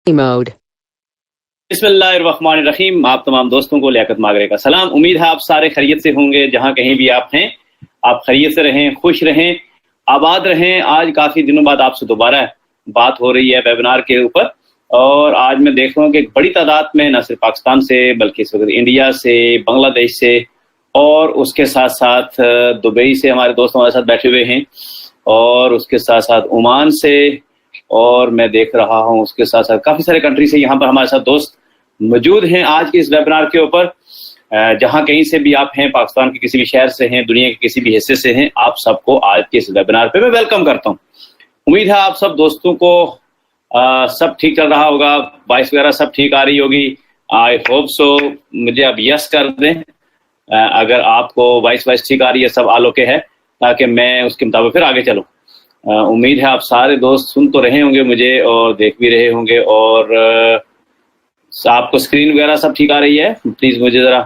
mode. बिस्मिल्लाहिर्रहमानिर्रहीम। आप तमाम दोस्तों को लियाकत मागरे का सलाम। उम्मीद है आप सारे खैरियत से होंगे। जहां कहीं भी आप हैं, आप खैरियत से रहें, खुश रहें, आबाद रहें। आज काफ़ी दिनों बाद आपसे दोबारा बात हो रही है वेबिनार के ऊपर, और आज मैं देख रहा हूँ कि एक बड़ी तादाद में न सिर्फ पाकिस्तान से बल्कि इस वक्त इंडिया से, बांग्लादेश से और उसके साथ साथ दुबई से हमारे दोस्त हमारे साथ बैठे हुए हैं, और उसके साथ साथ ओमान से, और मैं देख रहा हूं उसके साथ साथ काफ़ी सारे कंट्री से यहाँ पर हमारे साथ दोस्त मौजूद हैं आज के इस वेबिनार के ऊपर। जहां कहीं से भी आप हैं, पाकिस्तान के किसी भी शहर से हैं, दुनिया के किसी भी हिस्से से हैं, आप सबको आज के इस वेबिनार पे मैं वेलकम करता हूं। उम्मीद है आप सब दोस्तों को सब ठीक चल रहा होगा, वॉइस वगैरह सब ठीक आ रही होगी। I hope so. मुझे अब यस कर दें अगर आपको वॉइस ठीक आ रही है, सब आलोके है, ताकि मैं उसके मुताबिक फिर आगे चलूँ। उम्मीद है आप सारे दोस्त सुन तो रहे होंगे मुझे और देख भी रहे होंगे, और आपको स्क्रीन वगैरह सब ठीक आ रही है। प्लीज़ मुझे ज़रा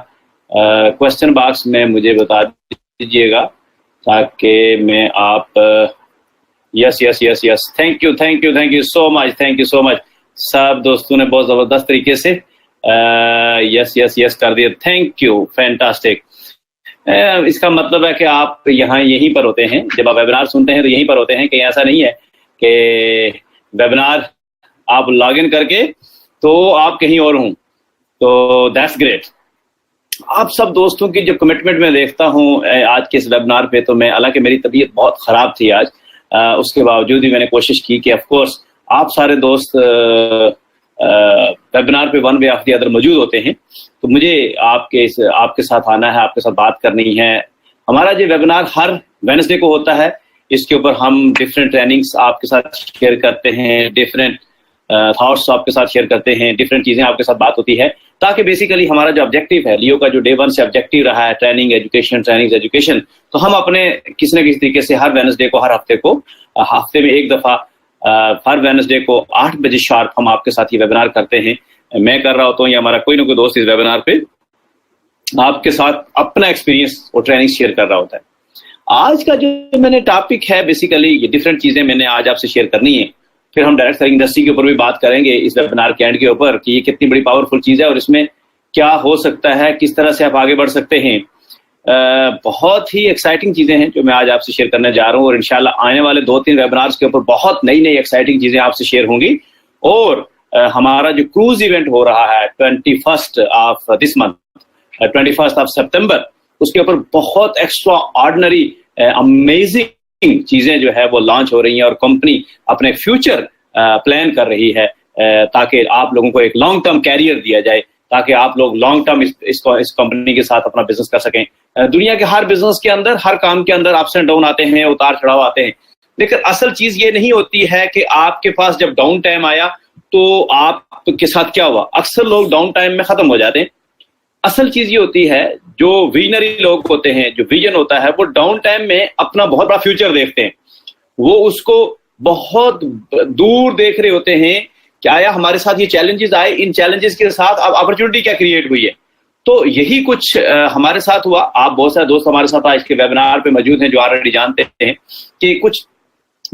क्वेश्चन बॉक्स में मुझे बता दीजिएगा ताकि मैं आप yes yes yes yes thank you so much. सब दोस्तों ने बहुत ज़बरदस्त तरीके से यस यस यस कर दिया। Thank you, fantastic. इसका मतलब है कि आप यहाँ यहीं पर होते हैं, जब आप वेबिनार सुनते हैं तो यहीं पर होते हैं। कहीं ऐसा नहीं है कि वेबिनार आप लॉग इन करके तो आप कहीं और हों, तो दैट्स ग्रेट। आप सब दोस्तों की जो कमिटमेंट मैं देखता हूँ आज के इस वेबिनार पे, तो मैं, हालांकि मेरी तबीयत बहुत ख़राब थी आज, उसके बावजूद भी मैंने कोशिश की कि ऑफ कोर्स आप सारे दोस्त वेबिनार पे one way of the other मौजूद होते हैं, तो मुझे आपके साथ आना है, आपके साथ बात करनी है। हमारा जो वेबिनार हर वेडनेसडे को होता है, इसके ऊपर हम डिफरेंट ट्रेनिंग्स आपके साथ शेयर करते हैं, डिफरेंट थॉट्स आपके साथ शेयर करते हैं, डिफरेंट चीज़ें आपके साथ बात होती है, ताकि बेसिकली हमारा जो ऑब्जेक्टिव है, लियो का जो डे वन से ऑब्जेक्टिव रहा है, ट्रेनिंग एजुकेशन, तो हम अपने किसी न किसी तरीके से हर वेडनेसडे को, हर हफ्ते को, हफ्ते में एक दफ़ा हर वेडनेसडे को 8 बजे शार्प हम आपके साथ ये वेबिनार करते हैं। मैं कर रहा होता हूँ या हमारा कोई ना कोई दोस्त इस वेबिनार पे आपके साथ अपना एक्सपीरियंस और ट्रेनिंग शेयर कर रहा होता है। आज का जो मैंने टॉपिक है, बेसिकली ये डिफरेंट चीज़ें मैंने आज आपसे शेयर करनी है। फिर हम डायरेक्ट सेलिंग इंडस्ट्री के ऊपर भी बात करेंगे इस वेबिनार के एंड के ऊपर कि ये कितनी बड़ी पावरफुल चीज़ है और इसमें क्या हो सकता है, किस तरह से आप आगे बढ़ सकते हैं। बहुत ही एक्साइटिंग चीज़ें हैं जो मैं आज आपसे शेयर करने जा रहा हूँ, और इंशाल्लाह आने वाले 2-3 वेबिनार्स के ऊपर बहुत नई नई एक्साइटिंग चीज़ें आपसे शेयर होंगी। और हमारा जो क्रूज इवेंट हो रहा है 21 ऑफ दिस मंथ, 21 ऑफ सितंबर, उसके ऊपर बहुत एक्स्ट्रा ऑर्डिनरी अमेजिंग चीज़ें जो है वो लॉन्च हो रही हैं, और कंपनी अपने फ्यूचर प्लान कर रही है ताकि आप लोगों को एक लॉन्ग टर्म कैरियर दिया जाए, ताकि आप लोग लॉन्ग टर्म इस कंपनी के साथ अपना बिजनेस कर सकें। दुनिया के हर बिजनेस के अंदर, हर काम के अंदर अप्स एंड डाउन आते हैं, उतार चढ़ाव आते हैं, लेकिन असल चीज ये नहीं होती है कि आपके पास जब डाउन टाइम आया तो आपके साथ क्या हुआ। अक्सर लोग डाउन टाइम में खत्म हो जाते हैं। असल चीज ये होती है, जो विजनरी लोग होते हैं, जो विजन होता है, वो डाउन टाइम में अपना बहुत बड़ा फ्यूचर देखते हैं, वो उसको बहुत दूर देख रहे होते हैं कि आया हमारे साथ ये चैलेंजेस आए, इन चैलेंजेस के साथ अब अपॉर्चुनिटी क्या क्रिएट हुई है। तो यही कुछ हमारे साथ हुआ। आप बहुत सारे दोस्त हमारे साथ आज के वेबिनार पे मौजूद हैं जो ऑलरेडी जानते हैं कि कुछ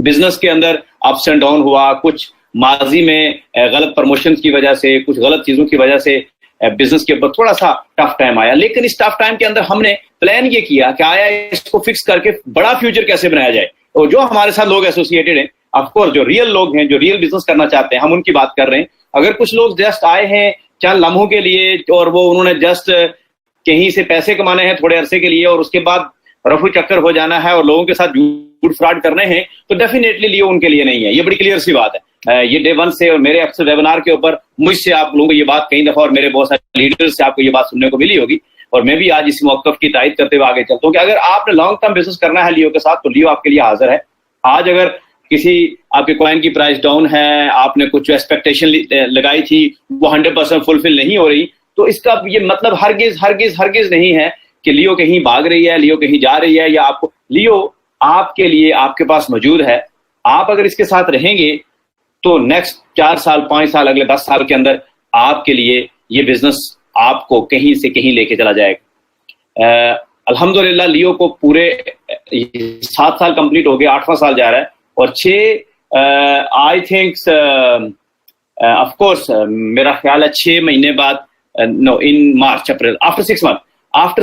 बिजनेस के अंदर अप्स एंड डाउन हुआ, कुछ माजी में गलत प्रमोशन की वजह से, कुछ गलत चीजों की वजह से बिजनेस के ऊपर थोड़ा सा टफ टाइम आया, लेकिन इस टफ टाइम के अंदर हमने प्लान ये किया कि आया इसको फिक्स करके बड़ा फ्यूचर कैसे बनाया जाए। और जो हमारे साथ लोग एसोसिएटेड हैं, ऑफकोर्स जो रियल लोग हैं, जो रियल बिजनेस करना चाहते हैं, हम उनकी बात कर रहे हैं। अगर कुछ लोग जस्ट आए हैं चंद लम्हों के लिए और वो उन्होंने जस्ट कहीं से पैसे कमाने हैं थोड़े अरसे के लिए और उसके बाद रफू चक्कर हो जाना है और लोगों के साथ झूठ फ्रॉड करने हैं, तो डेफिनेटली लियो उनके लिए नहीं है। ये बड़ी क्लियर सी बात है। ये डे वन से और मेरे अक्सर वेबिनार के ऊपर मुझसे आप लोगों को ये बात कई दफा और मेरे बहुत सारे लीडर्स से आपको ये बात सुनने को मिली होगी, और मैं भी आज इस मौक़िफ़ की तायद करते हुए आगे चलता हूँ कि अगर आपने लॉन्ग टर्म बिजनेस करना है लियो के साथ, तो लियो आपके लिए हाजिर है। आज अगर किसी आपके कॉइन की प्राइस डाउन है, आपने कुछ एक्सपेक्टेशन लगाई थी, वो 100% फुलफिल नहीं हो रही, तो इसका ये मतलब हरगिज नहीं है कि लियो कहीं भाग रही है, लियो कहीं जा रही है, या आपको लियो आपके लिए आपके पास मौजूद है। आप अगर इसके साथ रहेंगे तो नेक्स्ट 4 साल, 5 साल, अगले 10 साल के अंदर आपके लिए ये बिजनेस आपको कहीं से कहीं लेके चला जाएगा। अल्हम्दुलिल्लाह लियो को पूरे 7 साल कंप्लीट हो गए, 8वां साल जा रहा है, और 6 आई थिंक ऑफ कोर्स मेरा ख्याल है 6 महीने बाद, नो इन मार्च अप्रैल, आफ्टर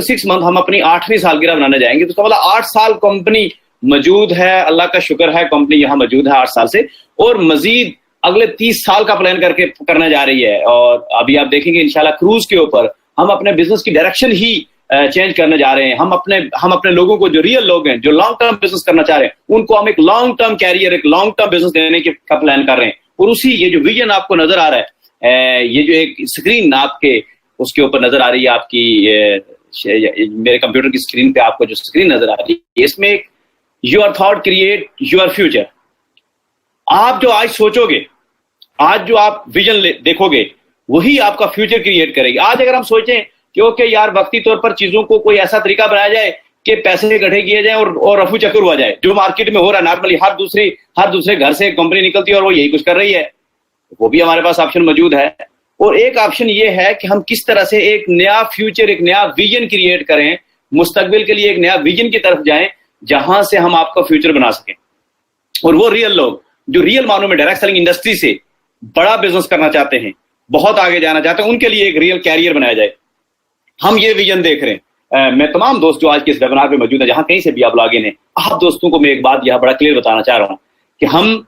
6 मंथ हम अपनी 8वीं सालगिरह बनाने जाएंगे। तो उसका मतलब 8 साल कंपनी मौजूद है, अल्लाह का शुक्र है कंपनी यहाँ मौजूद है 8 साल से, और मजीद अगले 30 साल का प्लान करने जा रही है। और अभी आप देखेंगे इंशाल्लाह क्रूज के ऊपर हम अपने बिजनेस की डायरेक्शन ही चेंज करने जा रहे हैं। हम अपने लोगों को, जो रियल लोग हैं, जो लॉन्ग टर्म बिजनेस करना चाह रहे हैं, उनको हम एक लॉन्ग टर्म कैरियर, एक लॉन्ग टर्म बिजनेस देने का प्लान कर रहे हैं। और उसी ये जो विजन आपको नजर आ रहा है, ये जो एक स्क्रीन आपके उसके ऊपर नजर आ रही है, आपकी मेरे कंप्यूटर की स्क्रीन पे आपको जो स्क्रीन नजर आ रही है, इसमें एक your thought create your future. आप जो आज सोचोगे, आज जो आप विजन देखोगे, वही आपका फ्यूचर क्रिएट करेगी। आज अगर हम सोचें कि ओके यार, वक्ती तौर पर चीजों को कोई ऐसा तरीका बनाया जाए कि पैसे इकट्ठे किए जाए और रफू चक्कर हुआ जाए, जो मार्केट में हो रहा है नॉर्मली, हर दूसरे घर से एक कंपनी निकलती है और वो यही कुछ कर रही है, वो भी हमारे पास ऑप्शन मौजूद है। और एक ऑप्शन ये है कि हम किस तरह से एक नया फ्यूचर, एक नया विजन क्रिएट करें, मुस्तकबिल के लिए एक नया विजन की तरफ जाएं, जहां से हम आपका फ्यूचर बना सकें। और वो रियल लोग जो रियल मानों में डायरेक्ट सेलिंग इंडस्ट्री से बड़ा बिजनेस करना चाहते हैं, बहुत आगे जाना चाहते हैं, उनके लिए एक रियल कैरियर बनाया जाए, हम ये विजन देख रहे हैं। मैं तमाम दोस्त जो आज के इस वेबिनार में मौजूद है, जहां कहीं से भी आप लॉग इन हैं, आप दोस्तों को मैं एक बात यह बड़ा क्लियर बताना चाह रहा हूं कि हम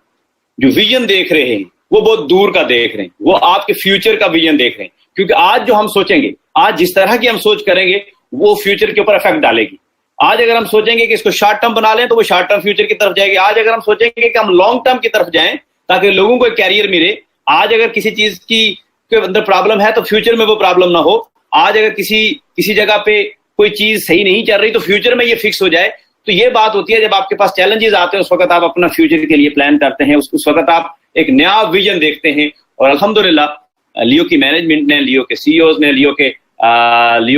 जो विजन देख रहे हैं वो बहुत दूर का देख रहे हैं, वो आपके फ्यूचर का विजन देख रहे हैं। क्योंकि आज जो हम सोचेंगे, आज जिस तरह की हम सोच करेंगे, वो फ्यूचर के ऊपर इफेक्ट डालेगी। आज अगर हम सोचेंगे कि इसको शॉर्ट टर्म बना लें, तो वो शॉर्ट टर्म फ्यूचर की तरफ जाएगी। आज अगर हम सोचेंगे कि हम लॉन्ग टर्म की तरफ जाएं ताकि लोगों को एक कैरियर मिले, आज अगर किसी चीज के अंदर प्रॉब्लम है तो फ्यूचर में वो प्रॉब्लम ना हो। आज अगर किसी जगह पे कोई चीज सही नहीं चल रही तो फ्यूचर में ये फिक्स हो जाए। तो ये बात होती है, जब आपके पास चैलेंजेस आते हैं, उस वक्त आप अपना फ्यूचर के लिए प्लान करते हैं, उस वक्त आप एक नया विजन देखते हैं। और अल्हम्दुलिल्लाह लियो की मैनेजमेंट ने, लियो के सीईओज ने, लियो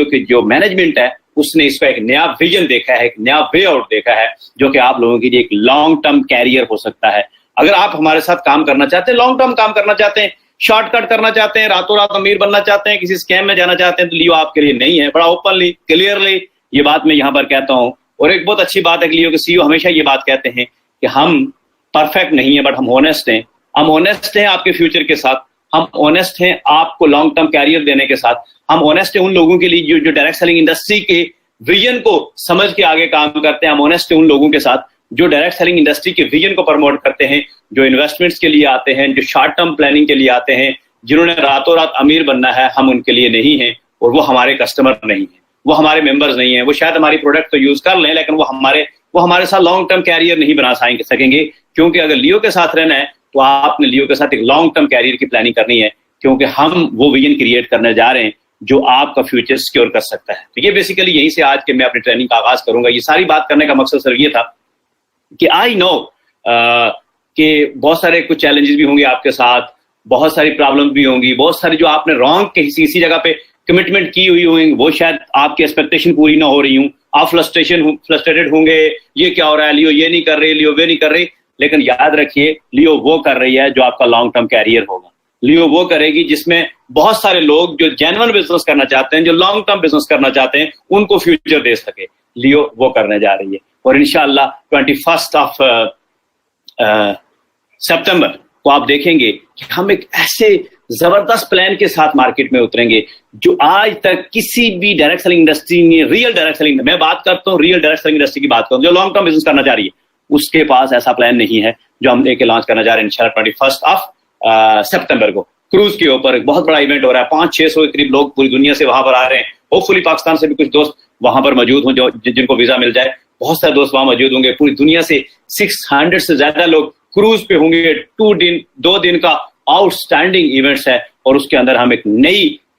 के जो मैनेजमेंट है, उसने इसका एक नया विजन देखा है, एक नया वे आउट देखा है, जो कि आप लोगों के लिए एक लॉन्ग टर्म कैरियर हो सकता है। अगर आप हमारे साथ काम करना चाहते हैं, लॉन्ग टर्म काम करना चाहते हैं, शॉर्टकट करना चाहते हैं, रातों रात अमीर बनना चाहते हैं, किसी स्कैम में जाना चाहते हैं, तो लियो आपके लिए नहीं है। बड़ा ओपनली क्लियरली ये बात मैं यहां पर कहता हूं। और एक बहुत अच्छी बात है कि लियो के सीईओ हमेशा ये बात कहते हैं कि हम परफेक्ट नहीं है, बट हम ऑनेस्ट हैं। हम ऑनेस्ट हैं आपके फ्यूचर के साथ, हम ऑनेस्ट हैं आपको लॉन्ग टर्म कैरियर देने के साथ, हम ऑनेस्ट हैं उन लोगों के लिए जो डायरेक्ट सेलिंग इंडस्ट्री के विजन को समझ के आगे काम करते हैं। हम ऑनेस्ट हैं उन लोगों के साथ जो डायरेक्ट सेलिंग इंडस्ट्री के विजन को प्रमोट करते हैं, जो इन्वेस्टमेंट्स के लिए आते हैं, जो शॉर्ट टर्म प्लानिंग के लिए आते हैं, जिन्होंने रातों रात अमीर बनना है। हम उनके लिए नहीं हैं, और वो हमारे कस्टमर नहीं है, वो हमारे मेंबर्स नहीं है। वो शायद हमारी प्रोडक्ट तो यूज कर लें, लेकिन वो हमारे साथ लॉन्ग टर्म कैरियर नहीं बना सकेंगे। क्योंकि अगर लियो के साथ रहना है तो आपने लियो के साथ एक लॉन्ग टर्म कैरियर की प्लानिंग करनी है, क्योंकि हम वो विजन क्रिएट करने जा रहे हैं जो आपका फ्यूचर सिक्योर कर सकता है। तो ये बेसिकली यहीं से आज के मैं अपनी ट्रेनिंग का आगाज करूंगा। ये सारी बात करने का मकसद सिर्फ ये था कि आई नो कि बहुत सारे कुछ चैलेंजेस भी होंगे आपके साथ, बहुत सारी प्रॉब्लम भी होंगी, बहुत सारी जो आपने रॉन्ग किसी जगह पे कमिटमेंट की हुई होंगी, वो शायद आपकी एक्सपेक्टेशन पूरी ना हो रही हूँ, आप फ्रस्ट्रेटेड होंगे, ये क्या हो रहा है, लियो ये नहीं कर रही, लियो वे नहीं कर रही। लेकिन याद रखिए, लियो वो कर रही है जो आपका लॉन्ग टर्म कैरियर होगा। लियो वो करेगी जिसमें बहुत सारे लोग जो जेन्युइन बिजनेस करना चाहते हैं, जो लॉन्ग टर्म बिजनेस करना चाहते हैं, उनको फ्यूचर दे सके। लियो वो करने जा रही है। और इंशाल्लाह 21 सितंबर को आप देखेंगे कि हम एक ऐसे जबरदस्त प्लान के साथ मार्केट में उतरेंगे जो आज तक किसी भी डायरेक्ट सेलिंग इंडस्ट्री ने, रियल डायरेक्ट सेलिंग, मैं बात करता हूँ रियल डायरेक्ट सेलिंग इंडस्ट्री की बात करूँ, जो लॉन्ग टर्म बिजनेस करना चाह रही है, उसके पास ऐसा प्लान नहीं है जो हम लेके लॉन्च करना जा रहे हैं इंशाल्लाह 21 सितंबर को। क्रूज के ऊपर एक बहुत बड़ा इवेंट हो रहा है, 500-600 के करीब लोग पूरी दुनिया से वहां पर आ रहे हैं। होपफुली पाकिस्तान से भी कुछ दोस्त वहां पर मौजूद हों जिनको वीजा मिल जाए। बहुत सारे दोस्त वहां मौजूद होंगे। पूरी दुनिया से 600 से ज्यादा लोग क्रूज पे होंगे। 2 दिन का आउटस्टैंडिंग इवेंट्स है, और उसके अंदर हम एक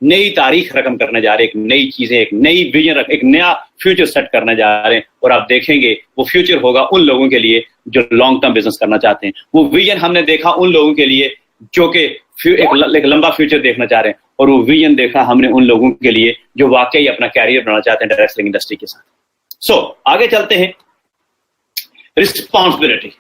नई तारीख रकम करने जा रहे हैं, एक नई चीजें, एक नई विजन, एक नया फ्यूचर सेट करने जा रहे हैं। और आप देखेंगे वो फ्यूचर होगा उन लोगों के लिए जो लॉन्ग टर्म बिजनेस करना चाहते हैं। वो विजन हमने देखा उन लोगों के लिए जो कि एक लंबा फ्यूचर देखना चाह रहे हैं, और वो विजन देखा हमने उन लोगों के लिए जो वाकई अपना कैरियर बनाना चाहते हैं डायरेक्ट सेलिंग इंडस्ट्री के साथ। आगे चलते हैं। रिस्पॉन्सिबिलिटी,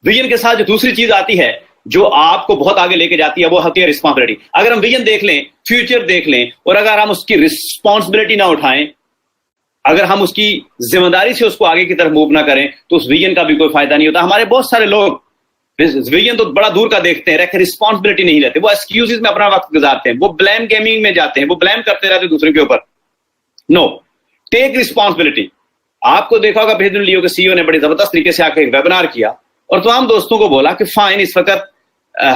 विजन के साथ जो दूसरी चीज आती है जो आपको बहुत आगे लेके जाती है, वो होती है रिस्पॉन्सिबिलिटी। अगर हम विजन देख लें, फ्यूचर देख लें, और अगर हम उसकी रिस्पॉन्सिबिलिटी ना उठाएं, अगर हम उसकी जिम्मेदारी से उसको आगे की तरफ मूव ना करें, तो उस विजन का भी कोई फायदा नहीं होता। हमारे बहुत सारे लोग विजन तो बड़ा दूर का देखते हैं, रिस्पॉन्सिबिलिटी नहीं लेते, वो एक्सक्यूजेस में अपना वक्त गुजारते हैं, वो ब्लेम गेमिंग में जाते हैं, वो ब्लेम करते रहते हैं दूसरे के ऊपर। No, take responsibility. आपको देखा होगा पिछले दिन लियो के सीईओ ने बड़ी जबरदस्त तरीके से आकर एक वेबिनार किया और तमाम दोस्तों को बोला कि फाइन, इस वक्त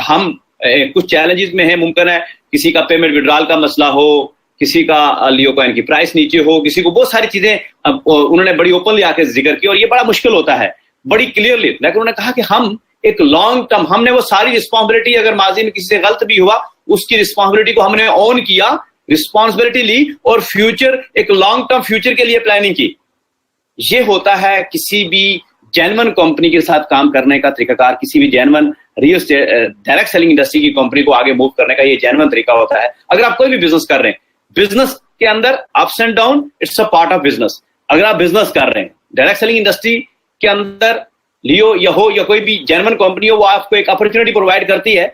हम कुछ चैलेंजेस में है, मुमकिन है किसी का पेमेंट विड्रॉल का मसला हो, किसी का लियो कॉइन की प्राइस नीचे हो, किसी को बहुत सारी चीजें उन्होंने बड़ी ओपनली आके जिक्र की और ये बड़ा मुश्किल होता है बड़ी क्लियरली। लेकिन उन्होंने कहा कि हम एक लॉन्ग टर्म, हमने वो सारी रिस्पॉन्सिबिलिटी, अगर माजी में किसी से गलत भी हुआ उसकी रिस्पॉन्सिबिलिटी को हमने ऑन किया, रिस्पॉन्सिबिलिटी ली और फ्यूचर, एक लॉन्ग टर्म फ्यूचर के लिए प्लानिंग की। ये होता है किसी भी जेन्युइन कंपनी के साथ काम करने का तरीकाकार, किसी भी genuine real estate direct selling industry की कंपनी को आगे मूव करने का ये जेन्युइन तरीका होता है। अगर आप कोई भी बिजनेस कर रहे हैं, बिजनेस के अंदर ups and down, it's a part of business. अगर आप बिजनेस कर रहे हैं डायरेक्ट सेलिंग इंडस्ट्री के अंदर, लियो या हो या कोई भी जेन्युइन कंपनी हो, वो आपको एक अपॉर्चुनिटी प्रोवाइड करती है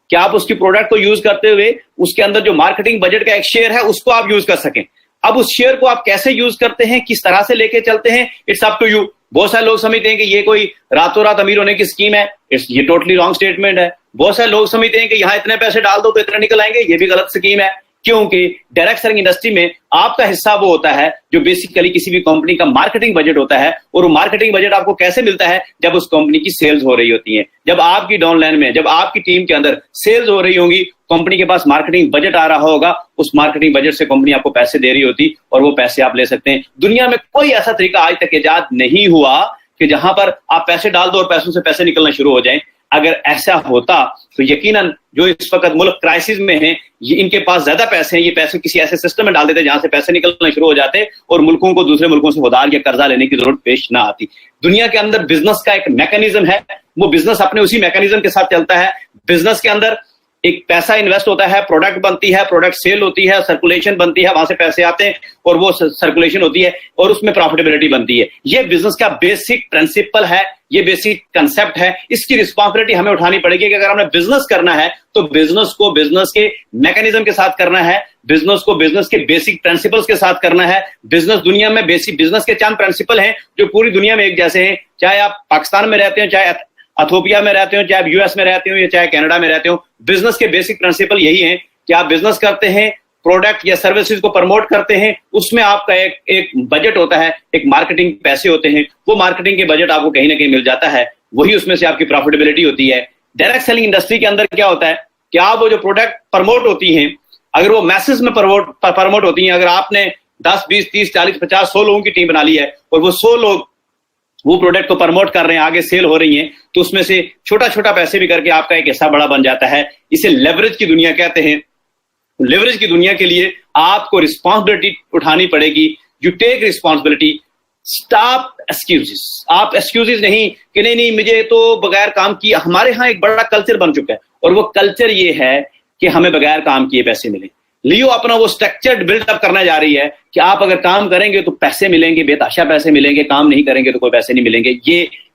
कि आप उसकी प्रोडक्ट को यूज करते हुए उसके अंदर जो मार्केटिंग बजट का एक शेयर है उसको आप यूज कर सकें। अब उस शेयर को आप कैसे यूज करते हैं, किस तरह से लेके चलते हैं, इट्स अप टू यू। बहुत सारे लोग समझते हैं कि ये कोई रातों रात अमीर होने की स्कीम है, ये टोटली रॉन्ग स्टेटमेंट है। बहुत सारे लोग समझते हैं कि यहां इतने पैसे डाल दो तो इतने निकल आएंगे, ये भी गलत स्कीम है। क्योंकि डायरेक्ट सेलिंग इंडस्ट्री में आपका हिस्सा वो होता है जो बेसिकली किसी भी कंपनी का मार्केटिंग बजट होता है, और वो मार्केटिंग बजट आपको कैसे मिलता है, जब उस कंपनी की सेल्स हो रही होती है, जब आपकी डाउनलाइन में, जब आपकी टीम के अंदर सेल्स हो रही होंगी, कंपनी के पास मार्केटिंग बजट आ रहा होगा, उस मार्केटिंग बजट से कंपनी आपको पैसे दे रही होती और वो पैसे आप ले सकते हैं। दुनिया में कोई ऐसा तरीका आज तक इजाद नहीं हुआ कि जहां पर आप पैसे डाल दो और पैसों से पैसे निकलना शुरू हो जाएं। अगर ऐसा होता तो यकीनन जो इस वक्त मुल्क क्राइसिस में है, ये इनके पास ज्यादा पैसे हैं, ये पैसे किसी ऐसे सिस्टम में डाल देते जहां से पैसे निकलना शुरू हो जाते और मुल्कों को दूसरे मुल्कों से उधार या कर्जा लेने की जरूरत पेश ना आती। दुनिया के अंदर बिजनेस का एक मैकेनिज्म है, वो बिजनेस अपने उसी मैकेनिज्म के साथ चलता है। बिजनेस के अंदर एक पैसा इन्वेस्ट होता है, प्रोडक्ट बनती है, प्रोडक्ट सेल होती है, सर्कुलेशन बनती है, वहां से पैसे आते हैं और वो सर्कुलेशन होती है और उसमें प्रॉफिटेबिलिटी बनती है। ये बिजनेस का बेसिक प्रिंसिपल है, ये बेसिक कंसेप्ट है। इसकी रिस्पॉन्सिबिलिटी हमें उठानी पड़ेगी कि अगर हमने बिजनेस करना है तो बिजनेस को बिजनेस के मैकेनिज्म के साथ करना है, बिजनेस को बिजनेस के बेसिक प्रिंसिपल्स के साथ करना है। बिजनेस दुनिया में बेसिक बिजनेस के चंद प्रिंसिपल हैं जो पूरी दुनिया में एक जैसे हैं, चाहे आप पाकिस्तान में रहते हो, चाहे इथियोपिया में रहते हो, चाहे आप यूएस में रहते हो या चाहे कनाडा में रहते हो। बिजनेस के बेसिक प्रिंसिपल यही हैं कि आप बिजनेस करते हैं, प्रोडक्ट या सर्विसेज को प्रमोट करते हैं, उसमें आपका एक बजट होता है, एक मार्केटिंग पैसे होते हैं, वो मार्केटिंग के बजट आपको कहीं ना कहीं मिल जाता है, वही उसमें से आपकी प्रॉफिटेबिलिटी होती है। डायरेक्ट सेलिंग इंडस्ट्री के अंदर क्या होता है कि आप वो जो प्रोडक्ट प्रमोट होती हैं, अगर वो मैसेज में प्रमोट होती हैं, अगर आपने 10, 20, 30, 40, 50, 100 लोगों की टीम बना ली है और वो 100 लोग वो प्रोडक्ट को प्रमोट कर रहे हैं, आगे सेल हो रही है, तो उसमें से छोटा छोटा पैसे भी करके आपका एक हिस्सा बड़ा बन जाता है। इसे लेवरेज की दुनिया कहते हैं। लेवरेज की दुनिया के लिए आपको रिस्पॉन्सिबिलिटी उठानी पड़ेगी। You take responsibility, stop excuses. आप एक्सक्यूजेस नहीं कि नहीं मुझे तो बगैर काम किए। हमारे यहाँ एक बड़ा कल्चर बन चुका है और वो कल्चर ये है कि हमें बगैर काम किए पैसे मिले। लियो अपना वो स्ट्रक्चर्ड बिल्डअप करना जा रही है कि आप अगर काम करेंगे तो पैसे मिलेंगे, बेताशा पैसे मिलेंगे, काम नहीं करेंगे तो कोई पैसे नहीं मिलेंगे।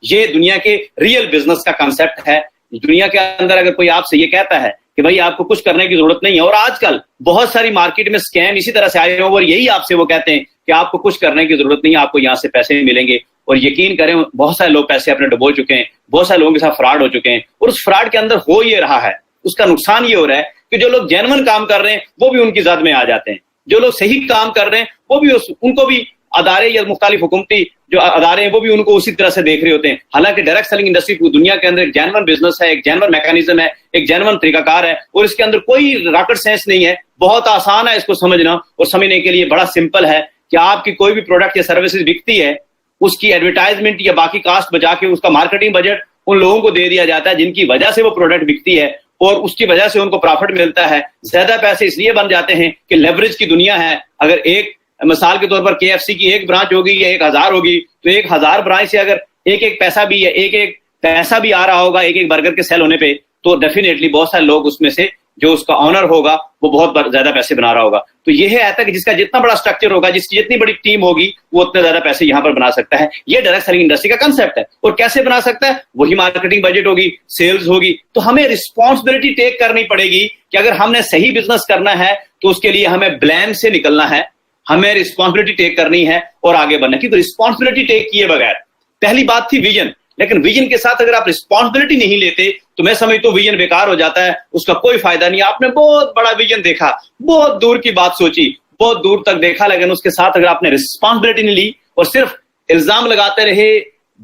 ये दुनिया के रियल बिजनेस का कांसेप्ट है। दुनिया के अंदर अगर कोई आपसे ये कहता है कि भाई आपको कुछ करने की जरूरत नहीं है, और आजकल बहुत सारी मार्केट में स्कैम इसी तरह से आए हैं और यही आपसे वो कहते हैं कि आपको कुछ करने की जरूरत नहीं है, आपको यहाँ से पैसे मिलेंगे। और यकीन करें बहुत सारे लोग पैसे अपने डुबो चुके हैं, बहुत सारे लोगों के साथ फ्रॉड हो चुके हैं और उस फ्रॉड के अंदर हो ये रहा है, उसका नुकसान ये हो रहा है कि जो लोग जेन्युइन काम कर रहे हैं वो भी उनकी ज़द में आ जाते हैं, जो लोग सही काम कर रहे हैं वो भी उनको भी अदारे या मुख्तालिफ हुकूमती जो अदारे हैं वो भी उनको उसी तरह से देख रहे होते हैं। हालांकि डायरेक्ट सेलिंग इंडस्ट्री दुनिया के अंदर एक जेन्युइन बिजनेस है, एक जेन्युइन मैकेनिज्म है, एक जेन्युइन तरीकाकार है और इसके अंदर कोई रॉकेट साइंस नहीं है। बहुत आसान है इसको समझना, और समझने के लिए बड़ा सिंपल है कि आपकी कोई भी प्रोडक्ट या सर्विसेज बिकती है, उसकी एडवर्टाइजमेंट या बाकी कास्ट बचा के उसका मार्केटिंग बजट उन लोगों को दे दिया जाता है जिनकी वजह से वो प्रोडक्ट बिकती है और उसकी वजह से उनको प्रॉफिट मिलता है। ज्यादा पैसे इसलिए बन जाते हैं कि लेवरेज की दुनिया है। अगर एक मिसाल के तौर पर KFC की एक ब्रांच होगी या 1000 होगी, तो 1000 ब्रांच से अगर एक पैसा भी है, एक पैसा भी आ रहा होगा एक बर्गर के सेल होने पे, तो डेफिनेटली बहुत सारे लोग उसमें से जो उसका ऑनर होगा वो बहुत ज्यादा पैसे बना रहा होगा। तो ये है कि जिसका जितना बड़ा स्ट्रक्चर होगा, जिसकी जितनी बड़ी टीम होगी, वो उतने ज्यादा पैसे यहां पर बना सकता है। ये डायरेक्ट सेलिंग इंडस्ट्री का कंसेप्ट है। और कैसे बना सकता है? वही मार्केटिंग बजट होगी, सेल्स होगी। तो हमें रिस्पॉन्सिबिलिटी टेक करनी पड़ेगी कि अगर हमने सही बिजनेस करना है तो उसके लिए हमें ब्लेम से निकलना है, हमें रिस्पॉन्सिबिलिटी टेक करनी है और आगे बढ़ना है। क्योंकि रिस्पॉन्सिबिलिटी टेक किए बगैर, पहली बात थी विजन। लेकिन विजन के साथ अगर आप रिस्पॉन्सिबिलिटी नहीं लेते तो मैं समझता हूं विजन बेकार हो जाता है, उसका कोई फायदा नहीं। आपने बहुत बड़ा विजन देखा, बहुत दूर की बात सोची, बहुत दूर तक देखा, लेकिन उसके साथ अगर आपने रिस्पॉन्सिबिलिटी नहीं ली और सिर्फ इल्जाम लगाते रहे,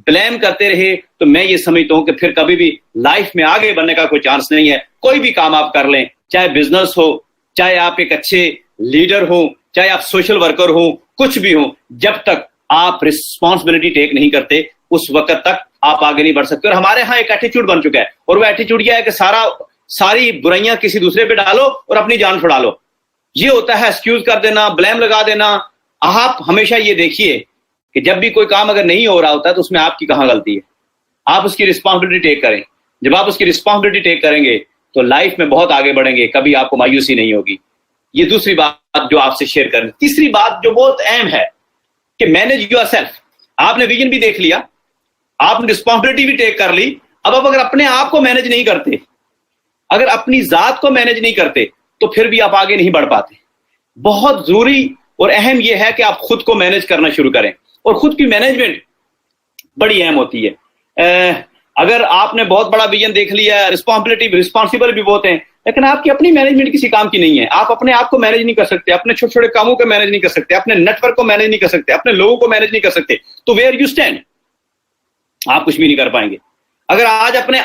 ब्लेम करते रहे, तो मैं ये समझता हूं कि फिर कभी भी लाइफ में आगे बढ़ने का कोई चांस नहीं है। कोई भी काम आप कर लें, चाहे बिजनेस हो, चाहे आप एक अच्छे लीडर हो, चाहे आप सोशल वर्कर हो, कुछ भी हो, जब तक आप रिस्पॉन्सिबिलिटी टेक नहीं करते उस वक्त तक आप आगे नहीं बढ़ सकते। और हमारे यहाँ एक एटीट्यूड बन चुका है, और वो एटीट्यूड क्या है कि सारी बुराइयां किसी दूसरे पे डालो और अपनी जान छुड़ा लो। ये होता है एक्सक्यूज कर देना, ब्लेम लगा देना। आप हमेशा ये देखिए कि जब भी कोई काम अगर नहीं हो रहा होता है तो उसमें आपकी कहां गलती है, आप उसकी रिस्पॉन्सिबिलिटी टेक करें। जब आप उसकी रिस्पॉन्सिबिलिटी टेक करेंगे तो लाइफ में बहुत आगे बढ़ेंगे, कभी आपको मायूसी नहीं होगी। ये दूसरी बात जो आपसे शेयर करें। तीसरी बात जो बहुत अहम है कि मैनेज योरसेल्फ। आपने विजन भी देख लिया, आपने रिस्पॉन्सिबिलिटी भी टेक कर ली, अब आप अगर अपने आप को मैनेज नहीं करते, अगर अपनी जात को मैनेज नहीं करते, तो फिर भी आप आगे नहीं बढ़ पाते। बहुत जरूरी और अहम यह है कि आप खुद को मैनेज करना शुरू करें, और खुद की मैनेजमेंट बड़ी अहम होती है। अगर आपने बहुत बड़ा विजन देख लिया, रिस्पॉन्सिबल भी बहुत हैं, लेकिन आपकी अपनी मैनेजमेंट किसी काम की नहीं है, आप अपने आप को मैनेज नहीं कर सकते, अपने छोटे छोटे कामों को मैनेज नहीं कर सकते, अपने नेटवर्क को मैनेज नहीं कर सकते, अपने लोगों को मैनेज नहीं कर सकते, तो वेयर यू स्टैंड, आप कुछ भी नहीं कर पाएंगे। अगर अपने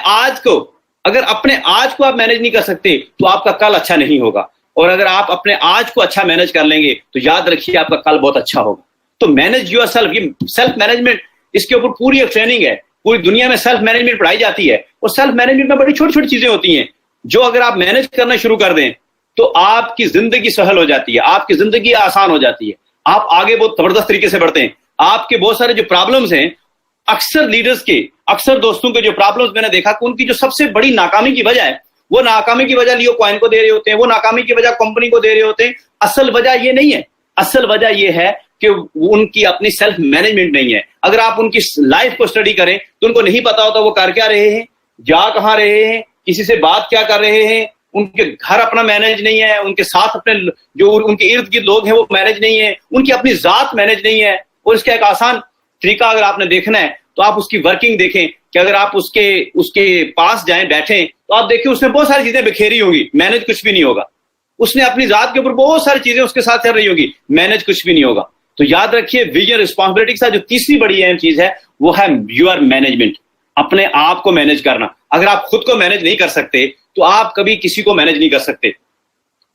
आज को आप मैनेज नहीं कर सकते तो आपका कल अच्छा नहीं होगा, और अगर आप अपने आज को अच्छा मैनेज कर लेंगे तो याद रखिए आपका कल बहुत अच्छा होगा। तो मैनेज योरसेल्फ, ये सेल्फ मैनेजमेंट, इसके ऊपर पूरी एक ट्रेनिंग है। पूरी दुनिया में सेल्फ मैनेजमेंट पढ़ाई जाती है, और सेल्फ मैनेजमेंट में बड़ी छोटी छोटी चीजें होती हैं जो अगर आप मैनेज करना शुरू कर दें तो आपकी जिंदगी सहल हो जाती है, आपकी जिंदगी आसान हो जाती है, आप आगे बहुत जबरदस्त तरीके से बढ़ते हैं। आपके बहुत सारे जो प्रॉब्लम्स हैं, अक्सर लीडर्स के, अक्सर दोस्तों के जो प्रॉब्लम्स मैंने देखा कि उनकी जो सबसे बड़ी नाकामी की वजह है, वो नाकामी की वजह लियो कॉइन को दे रहे होते हैं, वो नाकामी की वजह कंपनी को दे रहे होते हैं। असल वजह ये नहीं है, असल वजह ये है कि उनकी अपनी सेल्फ मैनेजमेंट नहीं है। अगर आप उनकी लाइफ को स्टडी करें तो उनको नहीं पता होता वो कर क्या रहे हैं, जा कहां रहे हैं, किसी से बात क्या कर रहे हैं, उनके घर अपना मैनेज नहीं है, उनके साथ अपने जो उनके इर्द गिर्द लोग हैं वो मैनेज नहीं है, उनकी अपनी जात मैनेज नहीं है। और इसका एक आसान तरीका अगर आपने देखना है तो आप उसकी वर्किंग देखें कि अगर आप उसके पास जाएं, बैठें, तो आप देखिए उसने बहुत सारी चीजें बिखेरी होंगी, मैनेज कुछ भी नहीं होगा। उसने अपनी जात के ऊपर बहुत सारी चीजें उसके साथ चल रही होगी, मैनेज कुछ भी नहीं होगा। तो याद रखिए विजन रिस्पॉन्सिबिलिटी के साथ जो तीसरी बड़ी अहम चीज है वो है योर मैनेजमेंट, अपने आप को मैनेज करना। अगर आप खुद को मैनेज नहीं कर सकते तो आप कभी किसी को मैनेज नहीं कर सकते।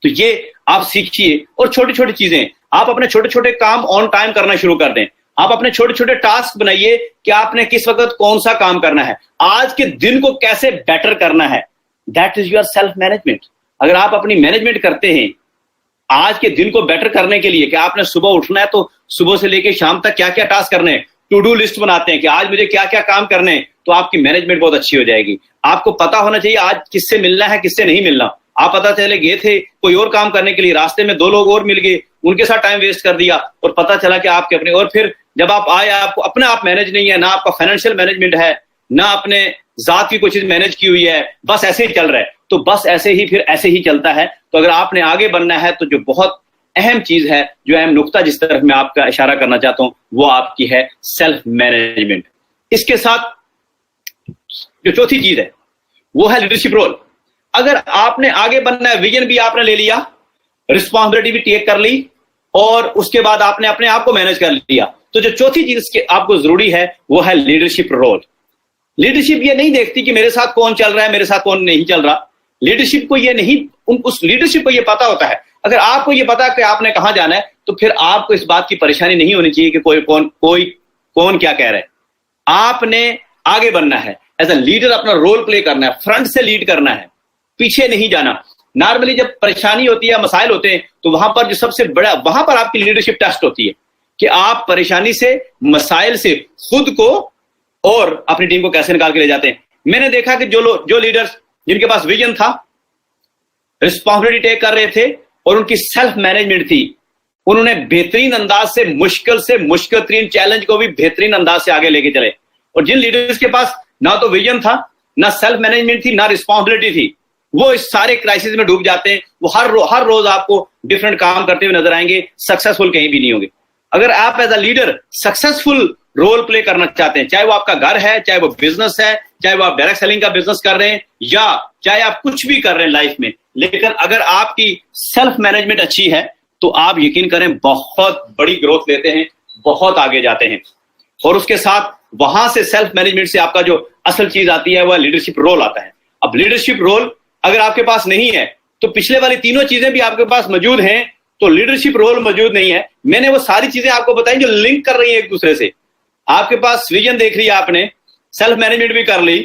तो ये आप सीखिए, और छोटी छोटी चीजें आप अपने छोटे छोटे काम ऑन टाइम करना शुरू कर दें। आप अपने छोटे छोटे टास्क बनाइए कि आपने किस वक्त कौन सा काम करना है, आज के दिन को कैसे बेटर करना है। That is your self management. अगर आप अपनी मैनेजमेंट करते हैं आज के दिन को बेटर करने के लिए कि आपने सुबह उठना है तो सुबह से लेकर शाम तक क्या क्या टास्क करने हैं, टू डू लिस्ट बनाते हैं कि आज मुझे क्या क्या काम करने हैं, तो आपकी मैनेजमेंट बहुत अच्छी हो जाएगी। आपको पता होना चाहिए आज किससे मिलना है, किससे नहीं मिलना। आप पता चले गए थे कोई और काम करने के लिए, रास्ते में 2 लोग और मिल गए, उनके साथ टाइम वेस्ट कर दिया, और पता चला कि आपके अपने, और फिर जब आप आए आपको अपने आप मैनेज नहीं है, ना आपका फाइनेंशियल मैनेजमेंट है, ना अपने जात की कोई चीज मैनेज की हुई है, बस ऐसे ही चल रहा है। तो बस ऐसे ही फिर ऐसे ही चलता है। तो अगर आपने आगे बढ़ना है तो जो बहुत अहम चीज है, जो अहम नुक्ता जिस तरफ मैं आपका इशारा करना चाहता हूं, वो आपकी है सेल्फ मैनेजमेंट। इसके साथ जो चौथी चीज है वो है लीडरशिप रोल। अगर आपने आगे बढ़ना है, विजन भी आपने ले लिया, रिस्पॉन्सिबिलिटी भी टेक कर ली, और उसके बाद आपने अपने आप को मैनेज कर लिया, तो जो चौथी चीज आपको जरूरी है वो है लीडरशिप रोल। लीडरशिप ये नहीं देखती कि मेरे साथ कौन चल रहा है, मेरे साथ कौन नहीं चल रहा। लीडरशिप को ये नहीं, उस लीडरशिप को ये पता होता है, अगर आपको ये पता है कि आपने कहां जाना है, तो फिर आपको इस बात की परेशानी नहीं होनी चाहिए कि कौन क्या कह रहा है। आपने आगे बढ़ना है, एज अ लीडर अपना रोल प्ले करना है, फ्रंट से लीड करना है, पीछे नहीं जाना। नॉर्मली जब परेशानी होती है, मसाइल होते हैं, तो वहां पर जो सबसे बड़ा, वहां पर आपकी लीडरशिप टेस्ट होती है कि आप परेशानी से, मसाइल से खुद को और अपनी टीम को कैसे निकाल के ले जाते हैं। मैंने देखा कि जो लीडर्स जिनके पास विजन था, रिस्पॉन्सिबिलिटी टेक कर रहे थे और उनकी सेल्फ मैनेजमेंट थी, उन्होंने बेहतरीन अंदाज से मुश्किल तरीन चैलेंज को भी बेहतरीन अंदाज से आगे लेके चले। और जिन लीडर्स के पास ना तो विजन था, ना सेल्फ मैनेजमेंट थी, ना रिस्पॉन्सिबिलिटी थी, वो इस सारे क्राइसिस में डूब जाते हैं। वो हर रोज आपको डिफरेंट काम करते हुए नजर आएंगे, सक्सेसफुल कहीं भी नहीं होंगे। अगर आप as a leader successful role play करना चाहते हैं, चाहे वो आपका घर है, चाहे वो बिजनेस है, चाहे वो आप डायरेक्ट सेलिंग का बिजनेस कर रहे हैं, या चाहे आप कुछ भी कर रहे हैं लाइफ में, लेकिन अगर आपकी सेल्फ मैनेजमेंट अच्छी है तो आप यकीन करें बहुत बड़ी ग्रोथ लेते हैं, बहुत आगे जाते हैं। और उसके साथ वहां से सेल्फ मैनेजमेंट से आपका जो असल चीज आती है वह लीडरशिप रोल आता है। अब लीडरशिप रोल अगर आपके पास नहीं है तो पिछले वाली तीनों चीजें भी आपके पास मौजूद हैं तो लीडरशिप रोल मौजूद नहीं है। मैंने वो सारी चीजें आपको बताई जो लिंक कर रही है एक दूसरे से। आपके पास विजन देख लिया आपने, सेल्फ मैनेजमेंट भी कर ली,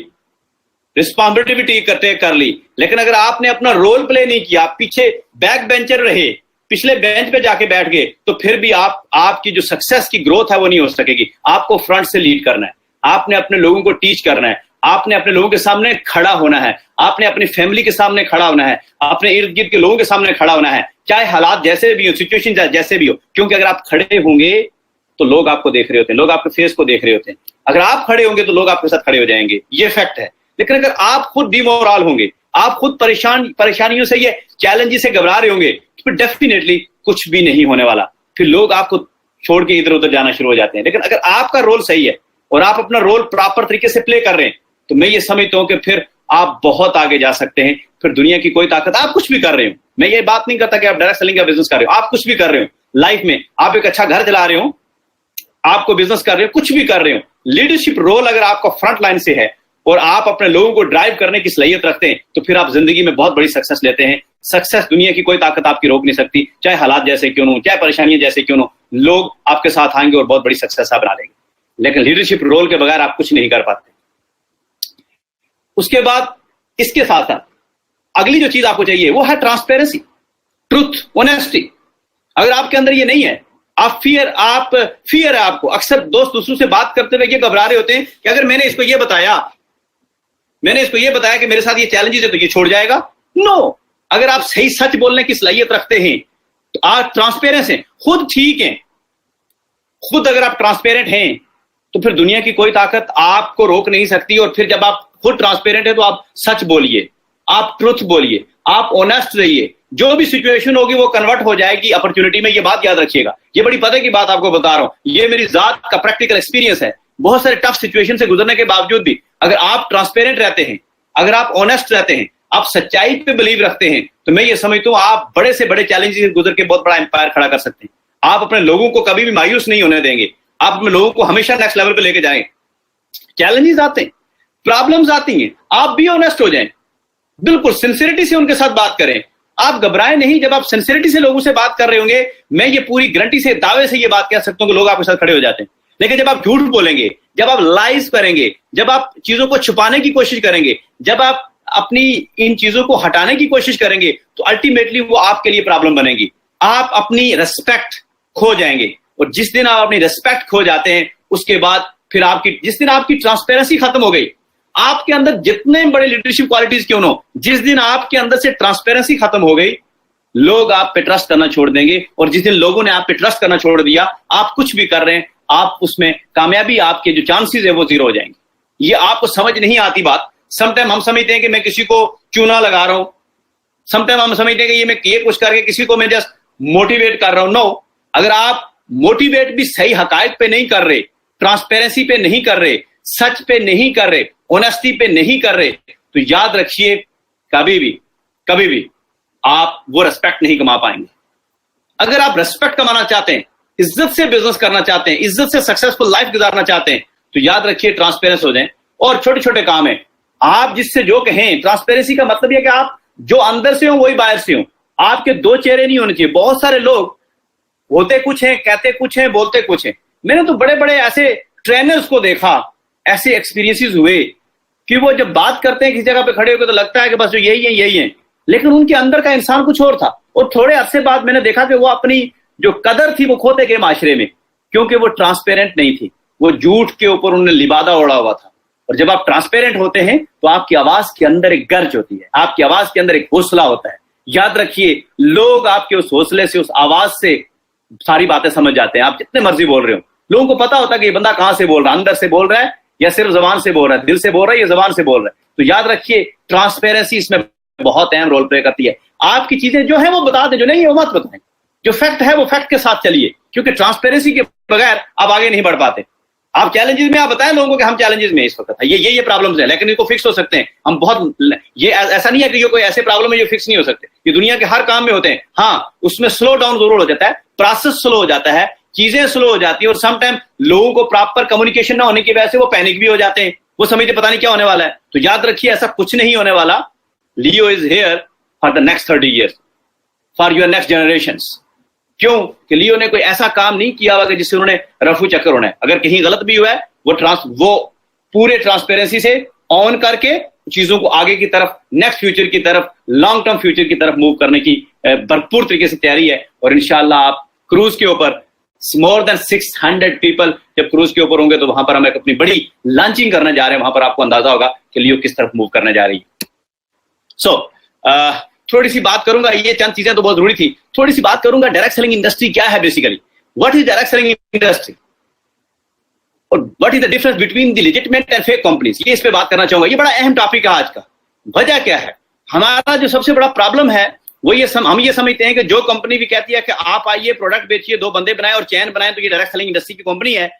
रिस्पॉन्सिबिलिटी भी कर ली, लेकिन अगर आपने अपना रोल प्ले नहीं किया, पीछे बैक बेंचर रहे, पिछले बेंच पे जाके बैठ गए, तो फिर भी आपकी जो सक्सेस की ग्रोथ है वो नहीं हो सकेगी। आपको फ्रंट से लीड करना है, आपने अपने लोगों को टीच करना है, आपने अपने लोगों के सामने खड़ा होना है, आपने अपनी फैमिली के सामने खड़ा होना है, अपने इर्द गिर्द के लोगों के सामने खड़ा होना है, चाहे हालात जैसे भी हो, सिचुएशन जैसे भी हो। क्योंकि अगर आप खड़े होंगे तो लोग आपको देख रहे होते हैं, लोग आपके फेस को देख रहे होते हैं। अगर आप खड़े होंगे तो लोग आपके साथ खड़े हो जाएंगे, ये फैक्ट है। लेकिन अगर आप खुद डिमोरल होंगे, आप खुद परेशानियों से, ये चैलेंजेस से घबरा रहे होंगे, तो फिर डेफिनेटली कुछ भी नहीं होने वाला। फिर लोग आपको छोड़ के इधर उधर जाना शुरू हो जाते हैं। लेकिन अगर आपका रोल सही है और आप अपना रोल प्रॉपर तरीके से प्ले कर रहे हैं, तो मैं ये समझता हूं कि फिर आप बहुत आगे जा सकते हैं। फिर दुनिया की कोई ताकत, आप कुछ भी कर रहे हो, मैं ये बात नहीं करता कि आप डायरेक्ट सेलिंग का बिजनेस कर रहे हो, आप कुछ भी कर रहे हो लाइफ में, आप एक अच्छा घर चला रहे हो, आपको बिजनेस कर रहे हो, कुछ भी कर रहे हो, लीडरशिप रोल अगर आपका फ्रंट लाइन से है और आप अपने लोगों को ड्राइव करने की सलाहियत रखते हैं, तो फिर आप जिंदगी में बहुत बड़ी सक्सेस लेते हैं। सक्सेस दुनिया की कोई ताकत आपकी रोक नहीं सकती, चाहे हालात जैसे क्यों हो, चाहे परेशानियां जैसे क्यों हो, लोग आपके साथ आएंगे और बहुत बड़ी सक्सेस आप बना लेंगे। लेकिन लीडरशिप रोल के बगैर आप कुछ नहीं कर पाते। उसके बाद इसके साथ साथ अगली जो चीज आपको चाहिए वो है ट्रांसपेरेंसी, ट्रुथ, ऑनेस्टी। अगर आपके अंदर ये नहीं है, आप फियर है आपको। अक्सर दोस्त दूसरों से बात करते हुए ये घबरा रहे होते हैं कि अगर मैंने इसको ये बताया कि मेरे साथ ये चैलेंजेस है तो ये छोड़ जाएगा। नो, अगर आप सही सच बोलने की सलाहियत रखते हैं तो आप ट्रांसपेरेंट हैं, खुद ठीक हैं, खुद अगर आप ट्रांसपेरेंट हैं तो फिर दुनिया की कोई ताकत आपको रोक नहीं सकती। और फिर जब आप खुद ट्रांसपेरेंट है तो आप सच बोलिए, आप ट्रुथ बोलिए, आप ऑनेस्ट रहिए। जो भी सिचुएशन होगी वो कन्वर्ट हो जाएगी अपॉर्चुनिटी में, ये बात याद रखिएगा। ये बड़ी पते की बात आपको बता रहा हूं, ये मेरी जात का प्रैक्टिकल एक्सपीरियंस है। बहुत सारे टफ सिचुएशन से गुजरने के बावजूद भी अगर आप ट्रांसपेरेंट रहते हैं, अगर आप ऑनेस्ट रहते हैं, आप सच्चाई पे बिलीव रखते हैं, तो मैं ये समझता हूं आप बड़े से बड़े चैलेंजेस से गुजर के बहुत बड़ा एम्पायर खड़ा कर सकते हैं। आप अपने लोगों को कभी भी मायूस नहीं होने देंगे, आप अपने लोगों को हमेशा नेक्स्ट लेवल पे लेके जाएंगे। चैलेंजेस आते हैं, प्रॉब्लम्स आती हैं, आप भी ऑनेस्ट हो जाएं, बिल्कुल सिंसियरिटी से उनके साथ बात करें, आप घबराएं नहीं। जब आप सिंसियरिटी से लोगों से बात कर रहे होंगे, मैं ये पूरी गारंटी से, दावे से ये बात कह सकता हूं कि लोग आपके साथ खड़े हो जाते हैं। लेकिन जब आप झूठ बोलेंगे, जब आप लाइज करेंगे, जब आप चीजों को छुपाने की कोशिश करेंगे, जब आप अपनी इन चीजों को हटाने की कोशिश करेंगे, तो अल्टीमेटली वो आपके लिए प्रॉब्लम बनेगी। आप अपनी रिस्पेक्ट खो जाएंगे, और जिस दिन आप अपनी रिस्पेक्ट खो जाते हैं, उसके बाद फिर जिस दिन आपकी ट्रांसपेरेंसी खत्म हो गई, आपके अंदर जितने बड़े लीडरशिप क्वालिटीज क्यों हो, जिस दिन आपके अंदर से ट्रांसपेरेंसी खत्म हो गई, लोग आप पे ट्रस्ट करना छोड़ देंगे। और जिस दिन लोगों ने आप पे ट्रस्ट करना छोड़ दिया, आप कुछ भी कर रहे हैं, आप उसमें कामयाबी, आपके जो चांसेस है वो जीरो हो जाएंगे। ये आपको समझ नहीं आती बात। समटाइम हम समझते हैं कि मैं किसी को चूना लगा रहा हूं, समटाइम हम समझते हैं कि ये कुछ करके किसी को मैं जस्ट मोटिवेट कर रहा हूं। नो, अगर आप मोटिवेट भी सही हकायक पे नहीं कर रहे, ट्रांसपेरेंसी पे नहीं कर रहे, सच पे नहीं कर रहे, ऑनेस्टी पे नहीं कर रहे, तो याद रखिए कभी भी आप वो रिस्पेक्ट नहीं कमा पाएंगे। अगर आप रिस्पेक्ट कमाना चाहते हैं, इज्जत से बिजनेस करना चाहते हैं, इज्जत से सक्सेसफुल लाइफ गुजारना चाहते हैं, तो याद रखिए ट्रांसपेरेंस हो जाएं। और छोटे छोटे काम है, आप जिससे जो कहें, ट्रांसपेरेंसी का मतलब यह कि आप जो अंदर से हो वही बाहर से हो। आपके दो चेहरे नहीं होने चाहिए। बहुत सारे लोग होते कुछ हैं, कहते कुछ हैं, बोलते कुछ हैं। मैंने तो बड़े बड़े ऐसे ट्रेनर्स को देखा, ऐसे एक्सपीरियंसेस हुए कि वो जब बात करते हैं किसी जगह पे खड़े होकर, तो लगता है कि बस जो यही है, लेकिन उनके अंदर का इंसान कुछ और था। और थोड़े अरसे बाद मैंने देखा कि वो अपनी जो कदर थी वो खोते गए माशरे में, क्योंकि वो ट्रांसपेरेंट नहीं थी। वो झूठ के ऊपर उन्होंने लिबादा ओढ़ा हुआ था। और जब आप ट्रांसपेरेंट होते हैं तो आपकी आवाज के अंदर एक गर्ज होती है, आपकी आवाज के अंदर एक हौसला होता है। याद रखिए, लोग आपके उस हौसले से, उस आवाज से सारी बातें समझ जाते हैं। आप जितने मर्जी बोल रहे हो, लोगों को पता होता है कि ये बंदा कहां से बोल रहा है, अंदर से बोल रहा है या सिर्फ जबान से बोल रहा है, दिल से बोल रहा है या जबान से बोल रहा है। तो याद रखिए, ट्रांसपेरेंसी इसमें बहुत अहम रोल प्ले करती है। आपकी चीजें जो है वो बता दें, जो नहीं है वो मत बताएं। जो फैक्ट है वो फैक्ट के साथ चलिए। क्योंकि ट्रांसपेरेंसी के बगैर आप आगे नहीं बढ़ पाते। आप चैलेंजेस में आप बताएं लोगों को कि हम चैलेंजेस में इस वक्त है, ये प्रॉब्लम्स है, लेकिन इनको फिक्स हो सकते हैं हम बहुत। ये ऐसा नहीं है कि ये कोई ऐसे प्रॉब्लम है जो फिक्स नहीं हो सकते, ये दुनिया के हर काम में होते हैं। हाँ, उसमें स्लो डाउन जरूर हो जाता है, प्रोसेस स्लो हो जाता है, चीजें स्लो हो जाती है, और समटाइम लोगों को प्रॉपर कम्युनिकेशन ना होने की वजह से वो पैनिक भी हो जाते हैं, वो समझते पता नहीं क्या होने वाला है। तो याद रखिए ऐसा कुछ नहीं होने वाला। Leo is here for the next 30 years, for your next generations. क्यों कि लियो ने कोई ऐसा काम नहीं किया होगा जिससे उन्होंने रफू चक्कर होना है। अगर कहीं गलत भी हुआ है वो पूरे ट्रांसपेरेंसी से ऑन करके चीजों को आगे की तरफ, नेक्स्ट फ्यूचर की तरफ, लॉन्ग टर्म फ्यूचर की तरफ मूव करने की भरपूर तरीके से तैयारी है। और इंशाल्लाह आप क्रूज के ऊपर मोर देन 600 पीपल जब क्रूज के ऊपर होंगे तो वहां पर हम एक अपनी बड़ी लॉन्चिंग करने जा रहे हैं। वहां पर आपको अंदाजा होगा कि लियो किस तरफ मूव करने जा रही है। सो थोड़ी सी बात करूंगा, ये चंद चीजें तो बहुत जरूरी थी, थोड़ी सी बात करूंगा डायरेक्ट सेलिंग इंडस्ट्री क्या है basically, what is direct selling industry और what is the difference between the legitimate and fake companies. ये इस पे बात करना चाहूंगा, ये बड़ा अहम टॉपिक है आज का। वजह क्या है, हमारा जो सबसे बड़ा प्रॉब्लम है वो हम ये समझते हैं कि जो कंपनी भी कहती है कि आप आइए प्रोडक्ट बेचिए, 2 बंदे बनाए और चैन बनाए, तो ये डायरेक्ट सेलिंग इंडस्ट्री की कंपनी है।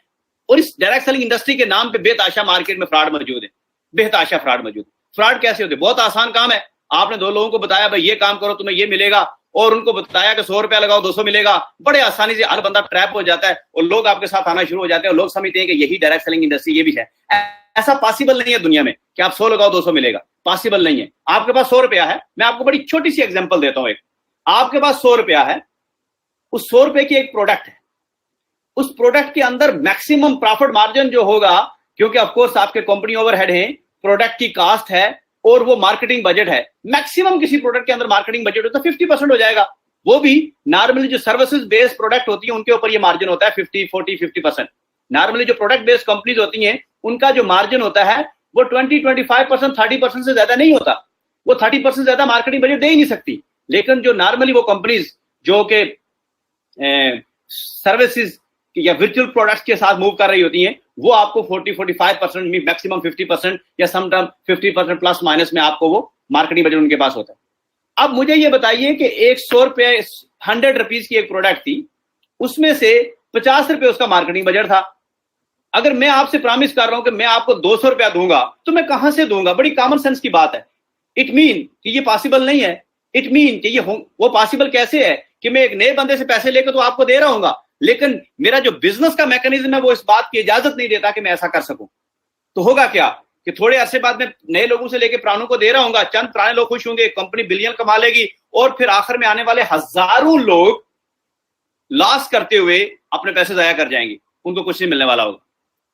और इस डायरेक्ट सेलिंग इंडस्ट्री के नाम पे बेतहाशा मार्केट में फ्रॉड मौजूद है, बेतहाशा फ्रॉड मौजूद। फ्रॉड कैसे होते, बहुत आसान काम है। आपने 2 लोगों को बताया भाई ये काम करो तुम्हें ये मिलेगा, और उनको बताया कि 100 रुपया लगाओ 200 मिलेगा। बड़े आसानी से हर बंदा ट्रैप हो जाता है और लोग आपके साथ आना शुरू हो जाते हैं और लोग समझते हैं कि यही डायरेक्ट सेलिंग इंडस्ट्री ये भी है। ऐसा पॉसिबल नहीं है दुनिया में कि आप 100 लगाओ 200 मिलेगा, पॉसिबल नहीं है। आपके पास 100 रुपया है, मैं आपको बड़ी छोटी सी एग्जांपल देता हूं। एक आपके पास 100 रुपया है, उस 100 रुपए की एक प्रोडक्ट है, उस प्रोडक्ट के अंदर मैक्सिमम प्रॉफिट मार्जिन जो होगा, क्योंकि ऑफकोर्स आपके कंपनी ओवरहेड है, प्रोडक्ट की कॉस्ट है और वो मार्केटिंग बजट है। मैक्सिमम किसी प्रोडक्ट के अंदर मार्केटिंग बजट होता है 50% हो जाएगा। वो भी नॉर्मली जो सर्विसेज बेस्ड प्रोडक्ट होती है उनके ऊपर ये मार्जिन होता है 50-40-50%। नॉर्मली जो प्रोडक्ट बेस्ड कंपनीज होती हैं उनका जो मार्जिन होता है वो 20-25%, 30% से ज्यादा नहीं होता। वो 30% ज्यादा मार्केटिंग बजट दे ही नहीं सकती। लेकिन जो नॉर्मली वो कंपनीज जो के सर्विसेज या वर्चुअल प्रोडक्ट्स के साथ मूव कर रही होती हैं, वो आपको 40-45% में, मैक्सिमम 50% या समटाइम 50% प्लस माइनस में आपको वो मार्केटिंग बजट उनके पास होता है। अब मुझे ये बताइए कि एक 100 रुपए 100 रुपीज की एक प्रोडक्ट थी, उसमें से 50 रुपए उसका मार्केटिंग बजट था। अगर मैं आपसे प्रॉमिस कर रहा हूं कि मैं आपको 200 रुपया दूंगा तो मैं कहां से दूंगा? बड़ी कॉमन सेंस की बात है। इट मीन कि ये पॉसिबल नहीं है। इट मीन कि ये वो पॉसिबल कैसे है कि मैं एक नए बंदे से पैसे लेकर तो आपको दे रहा हूंगा, लेकिन मेरा जो बिजनेस का मैकेनिज्म है वो इस बात की इजाजत नहीं देता कि मैं ऐसा कर सकूं। तो होगा क्या कि थोड़े अरसे बाद में नए लोगों से लेके पुरानों को दे रहा हूंगा, चंद पुराने लोग खुश होंगे, कंपनी बिलियन कमा लेगी, और फिर आखिर में आने वाले हजारों लोग लॉस करते हुए अपने पैसे जाया कर जाएंगे, उनको कुछ नहीं मिलने वाला होगा,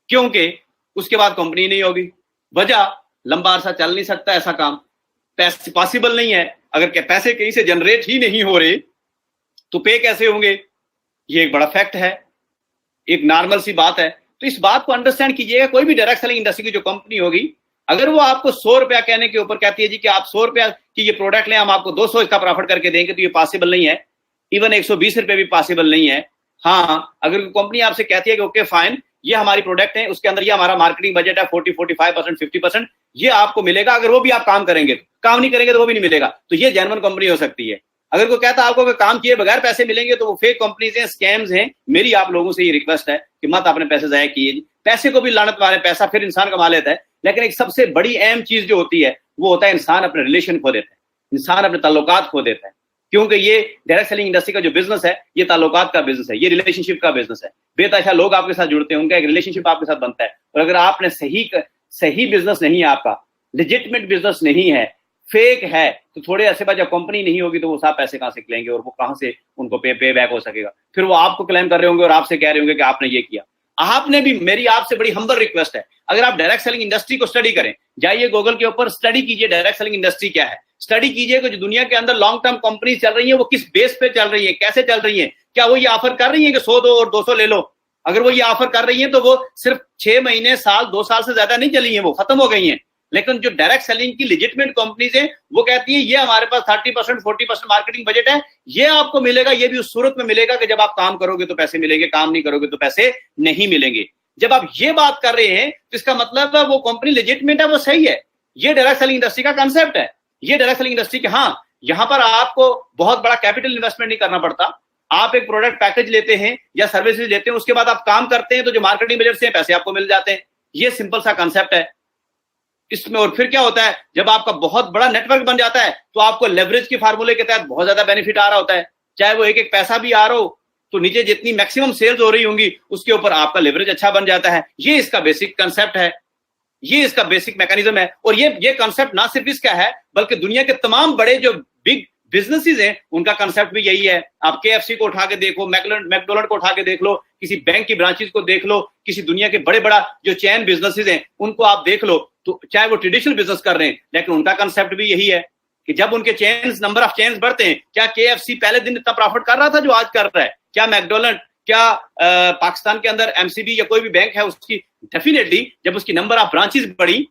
क्योंकि उसके बाद कंपनी नहीं होगी। वजह, लंबा अरसा चल नहीं सकता ऐसा काम, पैसे पॉसिबल नहीं है। अगर पैसे कहीं से जनरेट ही नहीं हो रहे तो पे कैसे होंगे? ये एक बड़ा फैक्ट है, एक नॉर्मल सी बात है। तो इस बात को अंडरस्टैंड कीजिएगा। कोई भी डायरेक्ट सेलिंग इंडस्ट्री की जो कंपनी होगी, अगर वो आपको 100 रुपया कहने के ऊपर कहती है जी कि आप 100 रुपया की ये प्रोडक्ट लें, हम आपको 200 इसका प्रॉफिट करके देंगे, तो ये पॉसिबल नहीं है। इवन 120 रुपए भी पॉसिबल नहीं है। हाँ, अगर कंपनी आपसे कहती है कि ओके फाइन, ये हमारी प्रोडक्ट है, उसके अंदर ये हमारा मार्केटिंग बजट है 40-45%, 50%, ये आपको मिलेगा। अगर वो भी आप काम करेंगे, काम नहीं करेंगे तो वो भी नहीं मिलेगा, तो ये जेन्युइन कंपनी हो सकती है। अगर कोई कहता है आपको कि काम किए बगैर पैसे मिलेंगे, तो वो फेक कंपनीज हैं, स्कैम्स हैं। मेरी आप लोगों से ये रिक्वेस्ट है कि मत अपने पैसे जाया कीजिए। पैसे को भी लानत मारे, पैसा फिर इंसान कमा लेता है, लेकिन एक सबसे बड़ी अहम चीज जो होती है वो होता है इंसान अपने रिलेशन खो देता है, इंसान अपने ताल्लुकात खो देता है। क्योंकि ये डायरेक्ट सेलिंग इंडस्ट्री का जो बिजनेस है, ये ताल्लुकात का बिजनेस है, ये रिलेशनशिप का बिजनेस है। बेतहाशा लोग आपके साथ जुड़ते हैं, उनका एक रिलेशनशिप आपके साथ बनता है। और अगर आपने सही बिजनेस नहीं है, आपका लेजिटिमेट बिजनेस नहीं है, फेक है, तो थोड़े ऐसे बाद जब कंपनी नहीं होगी तो वो साहब पैसे कहां से लेंगे और वो कहां से उनको पे बैक हो सकेगा? फिर वो आपको क्लेम कर रहे होंगे और आपसे कह रहे होंगे कि आपने ये किया। आपने भी, मेरी आपसे बड़ी हम्बल रिक्वेस्ट है, अगर आप डायरेक्ट सेलिंग इंडस्ट्री को स्टडी करें, जाइए गूगल के ऊपर स्टडी कीजिए डायरेक्ट सेलिंग इंडस्ट्री क्या है। स्टडी कीजिए कि जो दुनिया के अंदर लॉन्ग टर्म कंपनी चल रही है वो किस बेस पे चल रही है, कैसे चल रही है। क्या वो ये ऑफर कर रही है कि 100 दो और 200 ले लो? अगर वो ये ऑफर कर रही है तो वो सिर्फ 6 महीने, साल, 2 साल से ज्यादा नहीं चली है, वो खत्म हो गई है। लेकिन जो डायरेक्ट सेलिंग की लेजिटिमेट कंपनीज है वो कहती है ये हमारे पास 30%, 40% मार्केटिंग बजट है, ये आपको मिलेगा, ये भी उस सूरत में मिलेगा कि जब आप काम करोगे तो पैसे मिलेंगे, काम नहीं करोगे तो पैसे नहीं मिलेंगे। जब आप ये बात कर रहे हैं तो इसका मतलब है वो कंपनी लेजिटिमेट है, वो सही है। ये डायरेक्ट सेलिंग इंडस्ट्री का कांसेप्ट है। ये डायरेक्ट सेलिंग इंडस्ट्री के, हाँ, यहां पर आपको बहुत बड़ा कैपिटल इन्वेस्टमेंट नहीं करना पड़ता, आप एक प्रोडक्ट पैकेज लेते हैं या सर्विसेज लेते हैं, उसके बाद आप काम करते हैं तो जो मार्केटिंग बजट से पैसे आपको मिल जाते हैं। ये सिंपल सा कंसेप्ट है इसमें। और फिर क्या होता है, जब आपका बहुत बड़ा नेटवर्क बन जाता है तो आपको लेवरेज के फार्मूले के तहत बहुत ज्यादा बेनिफिट आ रहा होता है। चाहे वो एक एक पैसा भी आ रहा हो तो नीचे जितनी मैक्सिमम सेल्स हो रही होंगी उसके ऊपर आपका लेवरेज अच्छा बन जाता है। ये इसका बेसिक कंसेप्ट है, ये इसका बेसिक मैकेनिज्म है। और ये कंसेप्ट ना सिर्फ इसका है बल्कि दुनिया के तमाम बड़े जो बिग बिजनेसेस हैं उनका कंसेप्ट भी यही है। आप KFC को उठा के देखो, मैकडोनल्ड को उठा के देख लो, किसी बैंक की ब्रांचेस को देख लो, किसी दुनिया के बड़े बड़ा जो चेन बिजनेसेस हैं उनको आप देख लो, तो चाहे वो ट्रेडिशनल बिजनेस कर रहे हैं लेकिन उनका कंसेप्ट भी यही है कि जब उनके चेन्स, नंबर ऑफ चेन्स बढ़ते हैं। क्या KFC पहले दिन इतना प्रॉफिट कर रहा था जो आज कर रहा है? क्या मैकडोनल्ड, क्या पाकिस्तान के अंदर MCB या कोई भी बैंक है उसकी डेफिनेटली जब उसकी नंबर ऑफ ब्रांचेस बढ़ी,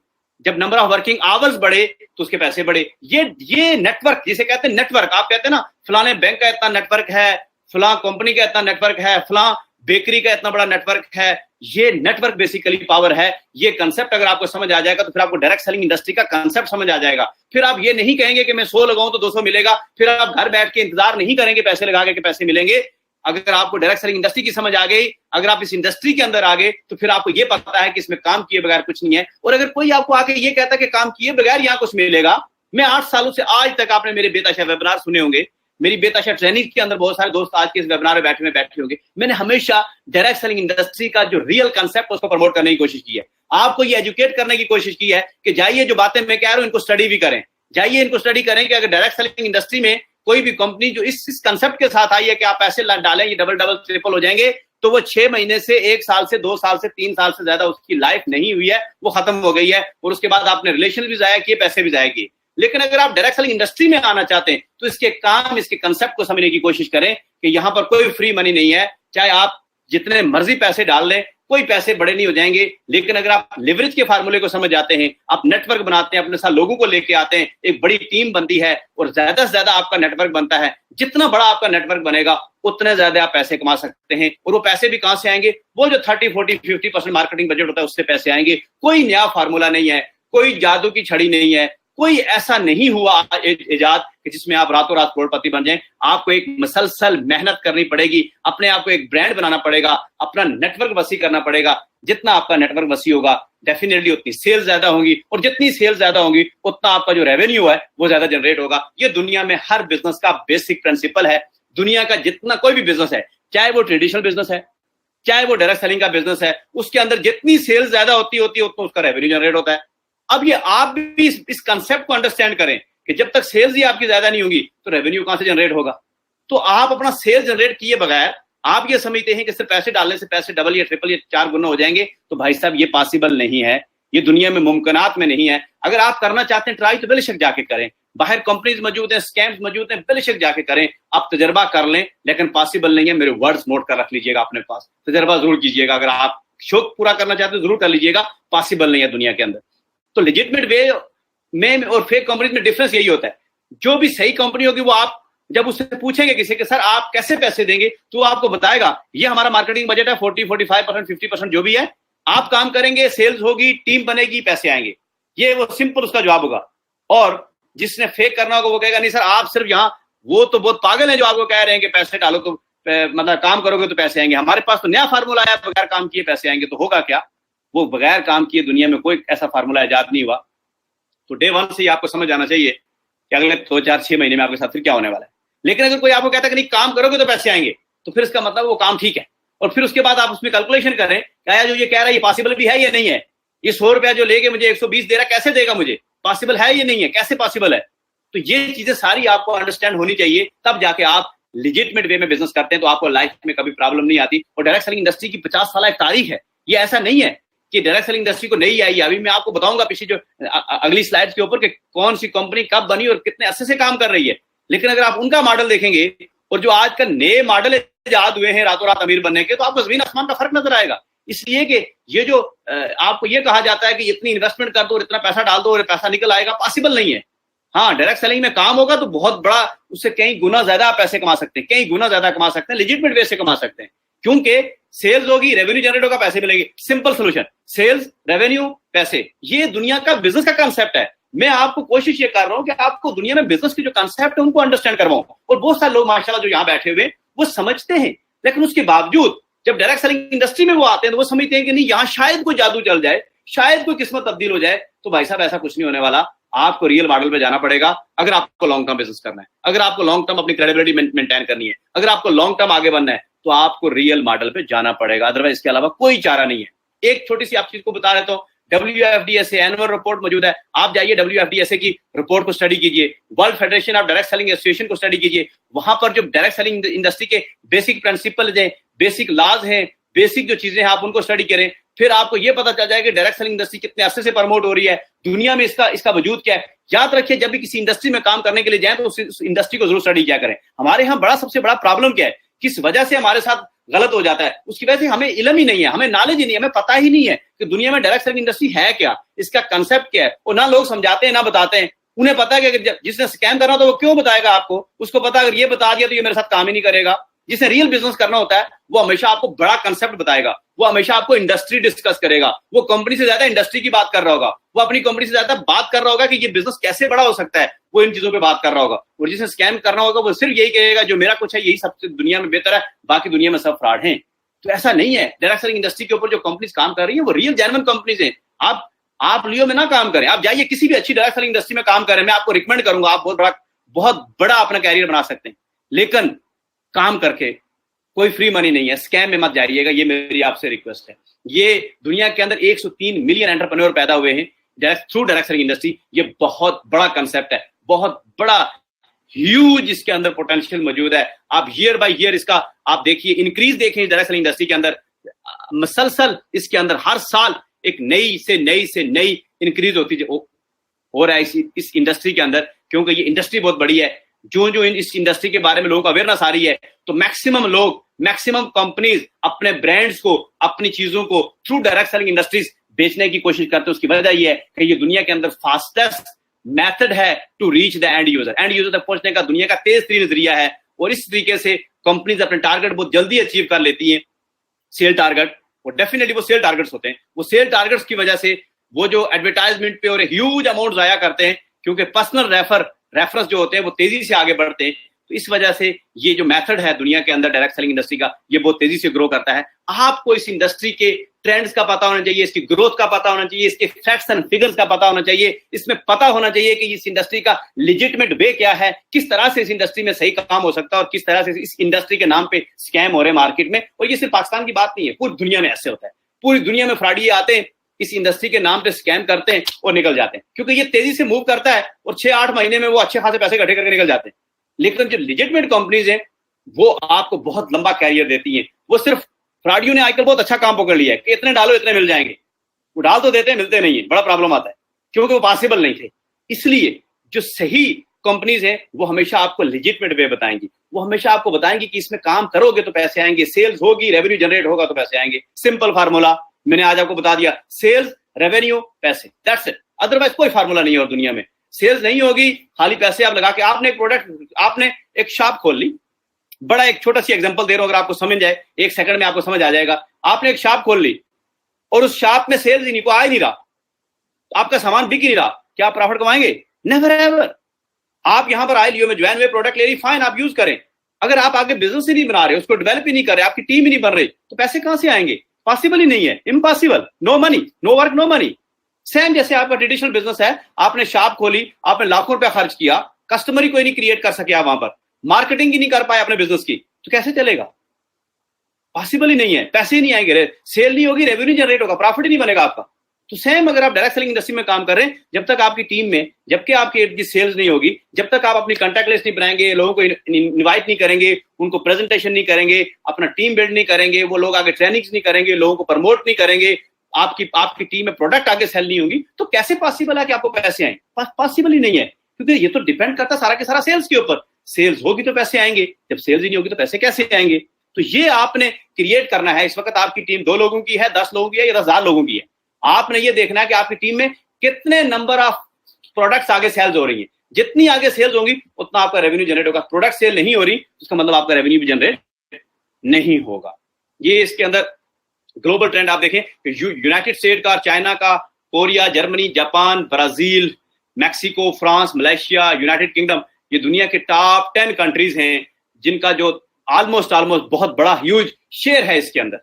जब नंबर ऑफ वर्किंग आवर्स बढ़े तो उसके पैसे बढ़े। ये नेटवर्क जिसे कहते हैं नेटवर्क, आप कहते हैं ना फलाने बैंक का इतना नेटवर्क है, फलां कंपनी का इतना नेटवर्क है, फलां बेकरी का इतना बड़ा नेटवर्क है, ये नेटवर्क बेसिकली पावर है। ये कंसेप्ट अगर आपको समझ आ जाएगा तो फिर आपको डायरेक्ट सेलिंग इंडस्ट्री का कंसेप्ट समझ आ जाएगा। फिर आप ये नहीं कहेंगे कि मैं 100 लगाऊं तो 200 मिलेगा, फिर आप घर बैठ के इंतजार नहीं करेंगे पैसे लगा के पैसे मिलेंगे। अगर आपको डायरेक्ट सेलिंग इंडस्ट्री की समझ आ गई, अगर आप इस इंडस्ट्री के अंदर आ गए तो फिर आपको ये पता है कि इसमें काम किए बगैर कुछ नहीं है। और अगर कोई आपको आके ये कहता है कि काम किए बगैर यहां कुछ मिलेगा, मैं 8 सालों से आज तक, आपने मेरे बेताशा वेबिनार सुने होंगे, मेरी बेताशा ट्रेनिंग के अंदर बहुत सारे दोस्त आज के इस वेबिनार में बैठे होंगे, मैंने हमेशा डायरेक्ट सेलिंग इंडस्ट्री का जो रियल कंसेप्ट उसको प्रमोट करने की कोशिश की है। आपको ये एजुकेट करने की कोशिश की है कि जाइए जो बातें मैं कह रहा हूं इनको स्टडी भी करें, जाइए इनको स्टडी करें कि अगर डायरेक्ट सेलिंग इंडस्ट्री में कोई भी कंपनी जो इस कंसेप्ट के साथ आई है कि आप पैसे डालें ये डबल ट्रिपल हो जाएंगे, तो वो 6 महीने से 1 साल से 2 साल से 3 साल से ज्यादा उसकी लाइफ नहीं हुई है, वो खत्म हो गई है। और उसके बाद आपने रिलेशन भी जाया किए, पैसे भी जाया किए। लेकिन अगर आप डायरेक्ट सेलिंग इंडस्ट्री में आना चाहते हैं तो इसके काम, इसके कंसेप्ट को समझने की कोशिश करें कि यहां पर कोई फ्री मनी नहीं है। चाहे आप जितने मर्जी पैसे डाल लें, कोई पैसे बड़े नहीं हो जाएंगे। लेकिन अगर आप लिवरेज के फार्मूले को समझ जाते हैं, आप नेटवर्क बनाते हैं, अपने साथ लोगों को लेके आते हैं, एक बड़ी टीम बनती है और ज्यादा से ज्यादा आपका नेटवर्क बनता है। जितना बड़ा आपका नेटवर्क बनेगा उतने ज्यादा आप पैसे कमा सकते हैं। और वो पैसे भी कहां से आएंगे? वो जो 30, 40, 50% मार्केटिंग बजट होता है उससे पैसे आएंगे। कोई नया फार्मूला नहीं है, कोई जादू की छड़ी नहीं है, कोई ऐसा नहीं हुआ इजाद कि जिसमें आप रातों रात करोड़पति बन जाएं। आपको एक मसलसल मेहनत करनी पड़ेगी, अपने आप को एक ब्रांड बनाना पड़ेगा, अपना नेटवर्क वसी करना पड़ेगा। जितना आपका नेटवर्क वसी होगा डेफिनेटली उतनी सेल्स ज्यादा होंगी, और जितनी सेल्स ज्यादा होंगी उतना आपका जो रेवेन्यू है वो ज्यादा जनरेट होगा। ये दुनिया में हर बिजनेस का बेसिक प्रिंसिपल है। दुनिया का जितना कोई भी बिजनेस है, चाहे वो ट्रेडिशनल बिजनेस है, चाहे वो डायरेक्ट सेलिंग का बिजनेस है, उसके अंदर जितनी सेल्स ज्यादा होती है उतना उसका रेवेन्यू जनरेट होता है। अब ये आप भी इस कंसेप्ट को अंडरस्टैंड करें कि जब तक सेल्स ही आपकी ज्यादा नहीं होगी तो रेवेन्यू कहां से जनरेट होगा। तो आप अपना सेल्स जनरेट किए बगैर आप ये समझते हैं कि सिर्फ पैसे डालने से पैसे डबल या ट्रिपल या 4 गुना हो जाएंगे, तो भाई साहब ये पॉसिबल नहीं है, ये दुनिया में मुमकिनात में नहीं है। अगर आप करना चाहते हैं ट्राई तो बेशक जाके करें, बाहर कंपनीज मौजूद हैं, स्कैम्स मौजूद हैं, बेशक जाके करें, आप तजर्बा कर लें, लेकिन पॉसिबल नहीं है। मेरे वर्ड्स नोट कर रख लीजिएगा अपने पास, तजर्बा जरूर कीजिएगा। अगर आप शौक पूरा करना चाहते हैं जरूर कर लीजिएगा, पॉसिबल नहीं है दुनिया के अंदर। तो लेजिटिमेट वे में और फेक कंपनीज में डिफरेंस यही होता है। जो भी सही कंपनी होगी वो आप जब उससे पूछेंगे किसी के सर आप कैसे पैसे देंगे, तो आपको बताएगा ये हमारा मार्केटिंग बजट है 40, 45%, 50% जो भी है, आप काम करेंगे, सेल्स होगी, टीम बनेगी, पैसे आएंगे। ये वो सिंपल उसका जवाब होगा। और जिसने फेक करना होगा वो कहेगा नहीं सर आप सिर्फ यहाँ, वो तो बहुत पागल है जो आपको कह रहे हैं कि पैसे डालो तो मतलब काम करोगे तो पैसे आएंगे। हमारे पास तो नया फार्मूला आया, बगैर काम किए पैसे आएंगे। तो होगा क्या? वो बगैर काम किए दुनिया में कोई ऐसा फार्मूला इजाद नहीं हुआ। तो डे 1 से ही आपको समझ आना चाहिए कि अगले 2, 4, 6 महीने में आपके साथ फिर क्या होने वाला है। लेकिन अगर कोई आपको कहता है कि नहीं काम करोगे तो पैसे आएंगे, तो फिर इसका मतलब वो काम ठीक है। और फिर उसके बाद आप उसमें कैलकुलेशन करें, क्या जो ये कह रहा है ये पॉसिबल भी है या नहीं है। ये 100 रुपया जो लेके मुझे 120 दे रहा है, कैसे देगा मुझे? पॉसिबल है या नहीं है? कैसे पॉसिबल है? तो ये चीजें सारी आपको अंडरस्टैंड होनी चाहिए, तब जाके आप लिजिटमेट वे में बिजनेस करते हैं, तो आपको लाइफ में कभी प्रॉब्लम नहीं आती। और डायरेक्ट सेलिंग इंडस्ट्री की 50 साल एक तारीख है। ये ऐसा नहीं है कि डायरेक्ट सेलिंग इंडस्ट्री को नहीं आई है। अभी मैं आपको बताऊंगा पीछे जो अगली स्लाइड्स के ऊपर कि कौन सी कंपनी कब बनी और कितने अच्छे से काम कर रही है। लेकिन अगर आप उनका मॉडल देखेंगे और जो आज का नए मॉडल इजाद हुए हैं रातों रात अमीर बनने के, तो आपको जमीन आसमान का फर्क नजर आएगा। इसलिए कि ये जो आपको ये कहा जाता है कि इतनी इन्वेस्टमेंट कर दो और इतना पैसा डाल दो और पैसा निकल आएगा, पॉसिबल नहीं है। हाँ, डायरेक्ट सेलिंग में काम होगा तो बहुत बड़ा, उससे कई गुना ज्यादा आप पैसे कमा सकते हैं, कई गुना ज्यादा कमा सकते हैं, लेजिटिमेट वे से कमा सकते हैं। क्योंकि सेल्स होगी, रेवेन्यू जनरेट होगा, पैसे मिलेंगे। सिंपल सोल्यूशन, सेल्स, रेवेन्यू, पैसे। ये दुनिया का बिजनेस का कांसेप्ट है। मैं आपको कोशिश ये कर रहा हूं कि आपको दुनिया में बिजनेस के जो कंसेप्ट है उनको अंडरस्टैंड करवाऊं। और बहुत सारे लोग माशाल्लाह जो यहाँ बैठे हुए वो समझते हैं, लेकिन उसके बावजूद जब डायरेक्ट सेलिंग इंडस्ट्री में वो आते हैं तो वो समझते हैं कि नहीं, यहाँ शायद कोई जादू चल जाए, शायद कोई किस्मत तब्दील हो जाए। तो भाई साहब ऐसा कुछ नहीं होने वाला। आपको रियल मॉडल पे जाना पड़ेगा अगर आपको लॉन्ग टर्म बिजनेस करना है, अगर आपको लॉन्ग टर्म अपनी क्रेडिबिलिटी मेंटेन करनी है, अगर आपको लॉन्ग टर्म आगे बढ़ना है, तो आपको रियल मॉडल पे जाना पड़ेगा। अदरवाइज इसके अलावा कोई चारा नहीं है। एक छोटी सी आप चीज को बता रहे तो WFDSA एनुअल रिपोर्ट मौजूद है, आप जाइए WFDSA की रिपोर्ट को स्टडी कीजिए, world federation of direct selling association को स्टडी कीजिए। वहां पर जो डायरेक्ट सेलिंग इंडस्ट्री के बेसिक प्रिंसिपल है, बेसिक लॉज हैं, बेसिक जो चीजें हैं, आप उनको स्टडी करें। फिर आपको यह पता चल जाएगा कि डायरेक्ट सेलिंग इंडस्ट्री कितने अरसे से प्रमोट हो रही है, दुनिया में इसका वजूद क्या है। याद रखिए, जब भी किसी इंडस्ट्री में काम करने के लिए जाए तो उस इंडस्ट्री को जरूर स्टडी किया करें। हमारे यहाँ सबसे बड़ा प्रॉब्लम क्या है, किस वजह से हमारे साथ गलत हो जाता है, उसकी वजह से हमें इल्म ही नहीं है, हमें नॉलेज ही नहीं है, हमें पता ही नहीं है कि दुनिया में डायरेक्ट सेलिंग इंडस्ट्री है क्या, इसका कंसेप्ट क्या है। और ना लोग समझाते हैं ना बताते हैं। उन्हें पता है कि जिसने स्कैम करना तो वो क्यों बताएगा आपको, उसको पता अगर ये बता दिया तो ये मेरे साथ काम ही नहीं करेगा। जिसे रियल बिजनेस करना होता है वो हमेशा आपको बड़ा कंसेप्ट बताएगा, वो हमेशा आपको इंडस्ट्री डिस्कस करेगा, वो कंपनी से ज्यादा इंडस्ट्री की बात कर रहा होगा, वो अपनी कंपनी से ज्यादा बात कर रहा होगा कि ये बिजनेस कैसे बड़ा हो सकता है, वो इन चीजों पे बात कर रहा होगा। और जिसे स्कैम करना होगा वो सिर्फ यही कहेगा जो मेरा कुछ है यही सबसे दुनिया में बेहतर है, बाकी दुनिया में सब फ्रॉड हैं। तो ऐसा नहीं है। डायरेक्ट सेलिंग इंडस्ट्री के ऊपर जो कंपनीज काम कर रही है वो रियल जेन्युइन कंपनीज हैं। आप लियो में ना काम करें, आप जाइए किसी भी अच्छी डायरेक्ट सेलिंग इंडस्ट्री में काम करें, मैं आपको रिकमेंड करूंगा, आप बहुत बड़ा अपना कैरियर बना सकते हैं। लेकिन काम करके कोई फ्री मनी नहीं है, स्कैम में मत जाइएगा, ये मेरी आपसे रिक्वेस्ट है। ये दुनिया के अंदर 103 मिलियन एंटरप्रेन्योर पैदा हुए हैं थ्रू डायरेक्ट सेलिंग इंडस्ट्री। ये बहुत बड़ा कंसेप्ट है, बहुत बड़ा ह्यूज इसके अंदर पोटेंशियल मौजूद है। आप ईयर बाय ईयर इसका आप देखिए इंक्रीज देखें डायरेक्ट सेलिंग इंडस्ट्री के अंदर, मसलसल इसके अंदर हर साल एक नई से नई इंक्रीज होती हो रहा है इस इंडस्ट्री के अंदर, क्योंकि ये इंडस्ट्री बहुत बड़ी है। जो इस इंडस्ट्री के बारे में लोगों को अवेयरनेस आ रही है, तो मैक्सिमम कंपनीज अपने ब्रांड्स को, अपनी चीजों को थ्रू डायरेक्ट सेलिंग इंडस्ट्रीज बेचने की कोशिश करते हैं। उसकी वजह यह है कि ये दुनिया के अंदर फास्टेस्ट मेथड है to reach the end user तक पहुंचने का दुनिया का तेज तरीन नजरिया है। और इस तरीके से कंपनीज अपने टारगेट बहुत जल्दी अचीव कर लेती हैं, सेल टारगेट। और डेफिनेटली वो सेल टारगेट्स होते हैं, वो सेल टारगेट्स की वजह से वो जो एडवर्टाइजमेंट पे और ह्यूज अमाउंट जाया करते हैं, क्योंकि पर्सनल रेफरेंस जो होते हैं वो तेजी से आगे बढ़ते हैं। तो इस वजह से ये जो मेथड है दुनिया के अंदर डायरेक्ट सेलिंग इंडस्ट्री का, ये बहुत तेजी से ग्रो करता है। आपको इस इंडस्ट्री के ट्रेंड्स का पता होना चाहिए, इसकी ग्रोथ का पता होना चाहिए, इसके फैक्ट्स एंड फिगर्स का पता होना चाहिए, इसमें पता होना चाहिए कि इस इंडस्ट्री का लेजिटिमेट वे क्या है, किस तरह से इस इंडस्ट्री में सही काम हो सकता है और किस तरह से इस इंडस्ट्री के नाम पे स्कैम हो रहे हैं मार्केट में। और ये सिर्फ पाकिस्तान की बात नहीं है, पूरी दुनिया में ऐसे होता है। पूरी दुनिया में फ्रॉडी आते हैं, इस इंडस्ट्री के नाम पे स्कैम करते हैं और निकल जाते हैं, क्योंकि ये तेजी से मूव करता है और 6-8 महीने में वो अच्छे खासे पैसे इकट्ठे करके निकल जाते हैं। लेकिन जो लेजिटिमेट कंपनीज हैं वो आपको बहुत लंबा कैरियर देती हैं। वो सिर्फ फ्रॉडियों ने आजकल बहुत अच्छा काम पकड़ लिया है कि इतने डालो इतने मिल जाएंगे। वो डाल तो देते हैं, मिलते नहीं है, बड़ा प्रॉब्लम आता है, क्योंकि वो पॉसिबल नहीं थे। इसलिए जो सही कंपनीज हैं वो हमेशा आपको लेजिटिमेट वे बताएंगी, वो हमेशा आपको बताएंगी कि इसमें काम करोगे तो पैसे आएंगे, सेल्स होगी, रेवेन्यू जनरेट होगा तो पैसे आएंगे। सिंपल फार्मूला मैंने आज आपको बता दिया, सेल्स, रेवेन्यू, पैसे, दैट्स इट। अदरवाइज कोई फार्मूला नहीं है। और दुनिया में सेल्स नहीं होगी, खाली पैसे आप लगा के आपने एक प्रोडक्ट, आपने एक शॉप खोल ली। बड़ा एक छोटा सी एग्जांपल दे रहा हूं, अगर आपको समझ जाए, 1 सेकंड में आपको समझ आ जाएगा। आपने एक शॉप खोल ली और उस शॉप में सेल्स ही नहीं, को आ ही नहीं रहा, आपका सामान बिक ही नहीं रहा, क्या आप प्रॉफिट कमाएंगे? Never ever. आप यहां पर आए, लियो में ज्वाइन हुए, प्रोडक्ट ले रही, फाइन, आप यूज करें। अगर आप आगे बिजनेस ही नहीं बना रहे, उसको डेवलप ही नहीं कर रहे, आपकी टीम ही नहीं बन रही, तो पैसे कहां से आएंगे? पॉसिबल ही नहीं है, impossible. No money, no work, no money. Same जैसे आपका ट्रेडिशनल बिजनेस है, आपने शॉप खोली, आपने लाखों रुपया खर्च किया, कस्टमर ही कोई नहीं क्रिएट कर सके, आप वहां पर मार्केटिंग ही नहीं कर पाए अपने बिजनेस की, तो कैसे चलेगा? पॉसिबल ही नहीं है, पैसे ही नहीं आएंगे, सेल नहीं होगी, रेवेन्यू जनरेट होगा, प्रॉफिट ही नहीं बनेगा आपका। तो सेम अगर आप डायरेक्ट सेलिंग इंडस्ट्री में काम कर रहे हैं, जब तक आपकी टीम में, जबकि आपकी इर्द गिर्द सेल्स नहीं होगी, जब तक आप अपनी कॉन्टैक्ट लिस्ट नहीं बनाएंगे, लोगों को इनवाइट नहीं करेंगे, उनको प्रेजेंटेशन नहीं करेंगे, अपना टीम बिल्ड नहीं करेंगे, वो लोग आगे ट्रेनिंग्स नहीं करेंगे, लोगों को प्रमोट नहीं करेंगे, आपकी टीम में प्रोडक्ट आगे सेल नहीं होगी, तो कैसे पॉसिबल है कि आपको पैसे आए? पॉसिबल ही नहीं है, क्योंकि ये तो डिपेंड करता सारा के सारा सेल्स के ऊपर। सेल्स होगी तो पैसे आएंगे, जब सेल्स ही नहीं होगी तो पैसे कैसे आएंगे? तो ये आपने क्रिएट करना है। इस वक्त आपकी टीम 2 लोगों की है, 10 लोगों की है या 10,000 लोगों की है। आपने ये देखना है कि आपकी टीम में कितने नंबर ऑफ प्रोडक्ट्स आगे सेल्स हो रही है। जितनी आगे सेल्स होंगी उतना आपका रेवेन्यू जनरेट होगा। प्रोडक्ट सेल नहीं हो रही, उसका मतलब आपका रेवेन्यू भी जनरेट नहीं होगा। ये इसके अंदर ग्लोबल ट्रेंड आप देखें, यूनाइटेड स्टेट का, चाइना का, Korea, Germany, Japan, Brazil, Mexico, France, Malaysia, United kingdom, ये दुनिया के टॉप 10 कंट्रीज हैं जिनका जो ऑलमोस्ट बहुत बड़ा ह्यूज शेयर है इसके अंदर,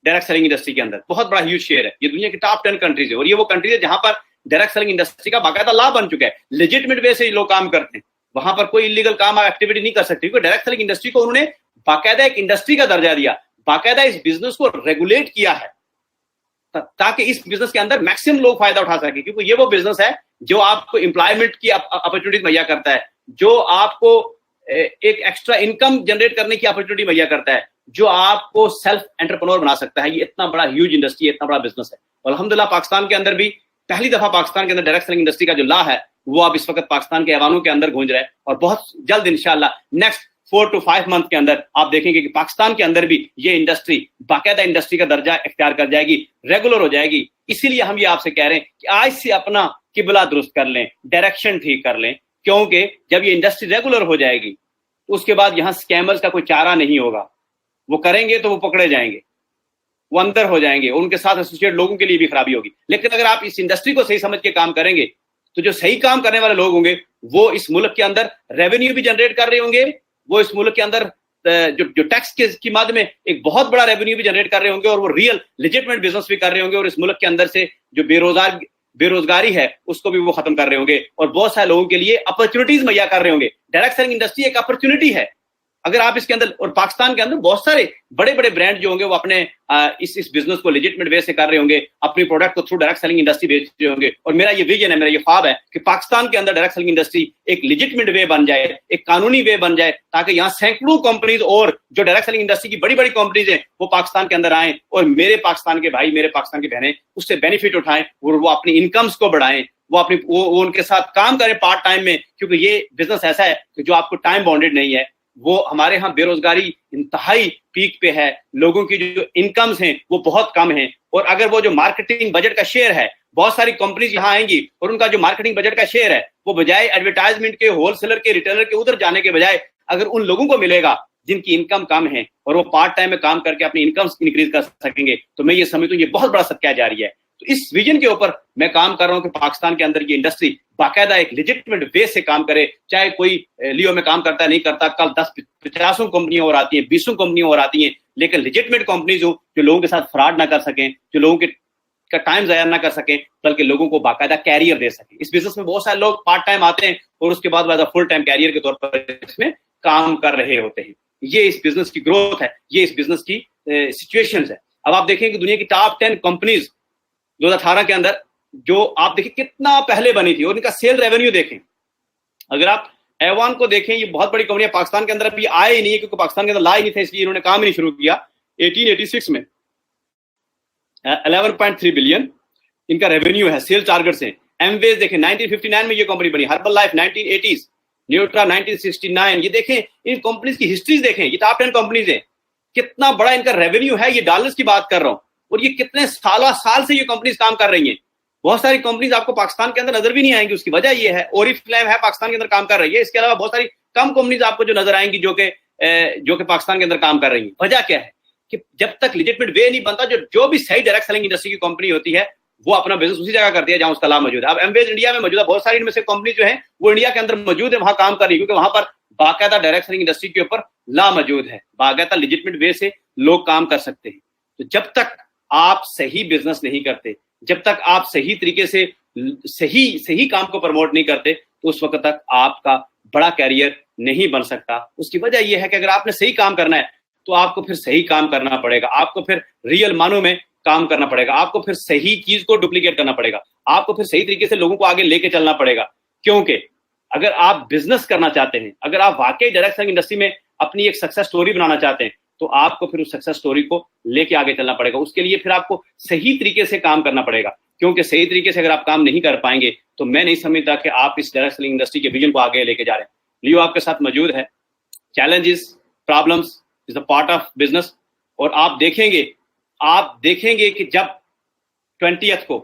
डायरेक्ट सेलिंग इंडस्ट्री के अंदर बहुत बड़ा ह्यूज शेयर है। ये दुनिया के टॉप 10 कंट्रीज है और ये वो कंट्रीज है जहां पर डायरेक्ट सेलिंग इंडस्ट्री का बाकायदा लाभ बन चुका है। लेजिटिमेट वे से लोग काम करते हैं, वहां पर कोई इलीगल काम एक्टिविटी नहीं कर सकते, क्योंकि डायरेक्ट सेलिंग इंडस्ट्री को उन्होंने बाकायदा एक इंडस्ट्री का दर्जा दिया, बाकायदा इस बिजनेस को रेगुलेट किया है ताकि इस बिजनेस के अंदर मैक्सिमम लोग फायदा उठा सके, क्योंकि ये वो बिजनेस है जो आपको एम्प्लॉयमेंट की अपॉर्चुनिटीज मुहैया करता है, जो आपको एक एक्स्ट्रा इनकम जनरेट करने की अपॉर्चुनिटी मुहैया करता है, जो आपको सेल्फ एंटरप्रेन्योर बना सकता है। ये इतना बड़ा ह्यूज इंडस्ट्री है, इतना बड़ा बिजनेस है। और अल्हम्दुलिल्लाह पाकिस्तान के अंदर भी पहली दफा पाकिस्तान के अंदर डायरेक्ट सेलिंग इंडस्ट्री का जो लॉ है वो अब इस वक्त पाकिस्तान के ऐवानों के अंदर गूंज रहा है और बहुत जल्द इंशाल्लाह नेक्स्ट 4 to 5 मंथ के अंदर आप देखेंगे कि पाकिस्तान के अंदर भी ये इंडस्ट्री बाकायदा इंडस्ट्री का दर्जा इख्तियार कर जाएगी, रेगुलर हो जाएगी। इसीलिए हम ये आपसे कह रहे हैं कि आज से अपना किबला दुरुस्त कर लें, डायरेक्शन ठीक कर लें, क्योंकि जब ये इंडस्ट्री रेगुलर हो जाएगी उसके बाद यहाँ स्कैमर्स का कोई चारा नहीं होगा। वो करेंगे तो वो पकड़े जाएंगे, वो अंदर हो जाएंगे, उनके साथ एसोसिएट लोगों के लिए भी खराबी होगी। लेकिन अगर आप इस इंडस्ट्री को सही समझ के काम करेंगे तो जो सही काम करने वाले लोग होंगे वो इस मुल्क के अंदर रेवेन्यू भी जनरेट कर रहे होंगे, वो इस मुल्क के अंदर जो टैक्स की माध्यम में एक बहुत बड़ा रेवेन्यू भी जनरेट कर रहे होंगे और वो रियल लेजिटिमेट बिजनेस भी कर रहे होंगे और इस मुल्क के अंदर से जो बेरोजगारी है उसको भी वो खत्म कर रहे होंगे और बहुत सारे लोगों के लिए अपॉर्चुनिटीज मुहैया कर रहे होंगे। डायरेक्ट सेलिंग इंडस्ट्री एक अपॉर्चुनिटी है। अगर आप इसके अंदर, और पाकिस्तान के अंदर बहुत सारे बड़े बड़े ब्रांड जो होंगे वो अपने इस बिजनेस को लेजिटिमेट वे से कर रहे होंगे, अपनी प्रोडक्ट को थ्रू डायरेक्ट सेलिंग इंडस्ट्री बेच रहे होंगे। और मेरा ये विजन है, मेरा ये ख्वाब है कि पाकिस्तान के अंदर डायरेक्ट सेलिंग इंडस्ट्री एक लेजिटिमेट वे बन जाए, एक कानूनी वे बन जाए, ताकि यहाँ सैकड़ों कंपनीज और जो डायरेक्ट सेलिंग इंडस्ट्री की बड़ी बड़ी कंपनीज हैं वो पाकिस्तान के अंदर आए और मेरे पाकिस्तान के भाई, मेरे पाकिस्तान की बहनें उससे बेनिफिट उठाएं और वो अपनी इनकम्स को बढ़ाएं, वो उनके साथ काम करें पार्ट टाइम में, क्योंकि ये बिजनेस ऐसा है कि जो आपको टाइम बाउंडेड नहीं है। वो हमारे यहाँ बेरोजगारी इंतहाई पीक पे है, लोगों की जो इनकम्स हैं वो बहुत कम हैं और अगर वो जो मार्केटिंग बजट का शेयर है, बहुत सारी कंपनीज यहाँ आएंगी और उनका जो मार्केटिंग बजट का शेयर है वो बजाय एडवर्टाइजमेंट के, होलसेलर के, रिटेलर के उधर जाने के बजाय अगर उन लोगों को मिलेगा जिनकी इनकम कम है और वो पार्ट टाइम में काम करके अपनी इनकम इंक्रीज कर सकेंगे, तो मैं ये समझता हूँ ये बहुत बड़ा सदका जारी है। तो इस विजन के ऊपर मैं काम कर रहा हूं कि पाकिस्तान के अंदर ये इंडस्ट्री बाकायदा एक लेजिटिमेट वे से काम करे, चाहे कोई लियो में काम करता है नहीं करता, कल 10-50 कंपनियां और आती हैं, 20 कंपनियां और आती हैं, लेकिन लेजिटिमेट कंपनीज हो जो लोगों के साथ फ्रॉड ना कर सकें, जो लोगों के का टाइम जाया ना कर सकें, बल्कि लोगों को बाकायदा कैरियर दे सकें। इस बिजनेस में बहुत सारे लोग पार्ट टाइम आते हैं और उसके बाद फुल टाइम कैरियर के तौर पर इसमें काम कर रहे होते हैं। ये इस बिजनेस की ग्रोथ है, ये इस बिजनेस की सिचुएशंस है। अब आप देखें कि दुनिया की टॉप 10 कंपनीज 2018 के अंदर जो आप देखें कितना पहले बनी थी और इनका सेल रेवेन्यू देखें। अगर आप एवान को देखें, ये बहुत बड़ी कंपनी पाकिस्तान के अंदर अभी आए ही नहीं है, क्योंकि पाकिस्तान के अंदर ला ही नहीं था, इसलिए इन्होंने काम ही नहीं शुरू किया। 1886 में 11.3 बिलियन इनका रेवेन्यू है, सेल टारगेट से। एमवेज देखें 1959 में ये कंपनी बनी, हर्बल लाइफ 1980s, न्यूट्रा 1969। ये देखें इन कंपनीज की हिस्ट्रीज देखें, ये टॉप 10 कंपनीज है, कितना बड़ा इनका रेवेन्यू है। ये डॉलर्स की बात कर रहा हूं और ये कितने साल से ये कंपनीज काम कर रही हैं। बहुत सारी कंपनीज आपको पाकिस्तान के अंदर नजर भी नहीं आएंगी, उसकी वजह ये है। ओरिफ्लेम है पाकिस्तान के अंदर काम कर रही है, इसके अलावा बहुत सारी कम कंपनीज आपको जो नजर आएंगी जो कि पाकिस्तान के अंदर काम कर रही है। वजह क्या है कि जब तक लेजिटिमेट वे नहीं बनता, जो भी सही डायरेक्ट सेलिंग इंडस्ट्री की कंपनी होती है वो अपना बिजनेस उसी जगह करती है जहां उसका लाभ मौजूद है। अब एमवेज इंडिया में मौजूद है, बहुत सारी इनमें से कंपनी जो है वो इंडिया के अंदर मौजूद है, वहां काम कर रही है, क्योंकि वहां पर बाकायदा डायरेक्ट सेलिंग इंडस्ट्री के ऊपर ला मौजूद है, बाकायदा लेजिटिमेट वे से लोग काम कर सकते हैं। तो जब तक आप सही बिजनेस नहीं करते, जब तक आप सही तरीके से सही काम को प्रमोट नहीं करते, तो उस वक्त तक आपका बड़ा कैरियर नहीं बन सकता। उसकी वजह यह है कि अगर आपने सही काम करना है तो आपको फिर सही काम करना पड़ेगा, आपको फिर रियल मानों में काम करना पड़ेगा, आपको फिर सही चीज को डुप्लीकेट करना पड़ेगा, आपको फिर सही तरीके से लोगों को आगे लेके चलना पड़ेगा। क्योंकि अगर आप बिजनेस करना चाहते हैं, अगर आप वाकई डायरेक्ट सेलिंग इंडस्ट्री में अपनी एक सक्सेस स्टोरी बनाना चाहते हैं, तो आपको फिर उस सक्सेस स्टोरी को लेके आगे चलना पड़ेगा। उसके लिए फिर आपको सही तरीके से काम करना पड़ेगा, क्योंकि सही तरीके से अगर आप काम नहीं कर पाएंगे तो मैं नहीं समझता कि आप इस डायरेक्ट सेलिंग इंडस्ट्री के विजन को आगे लेके जा रहे हैं। लियो आपके साथ मौजूद है। Challenges, problems is a part of business. और आप देखेंगे कि जब 20th को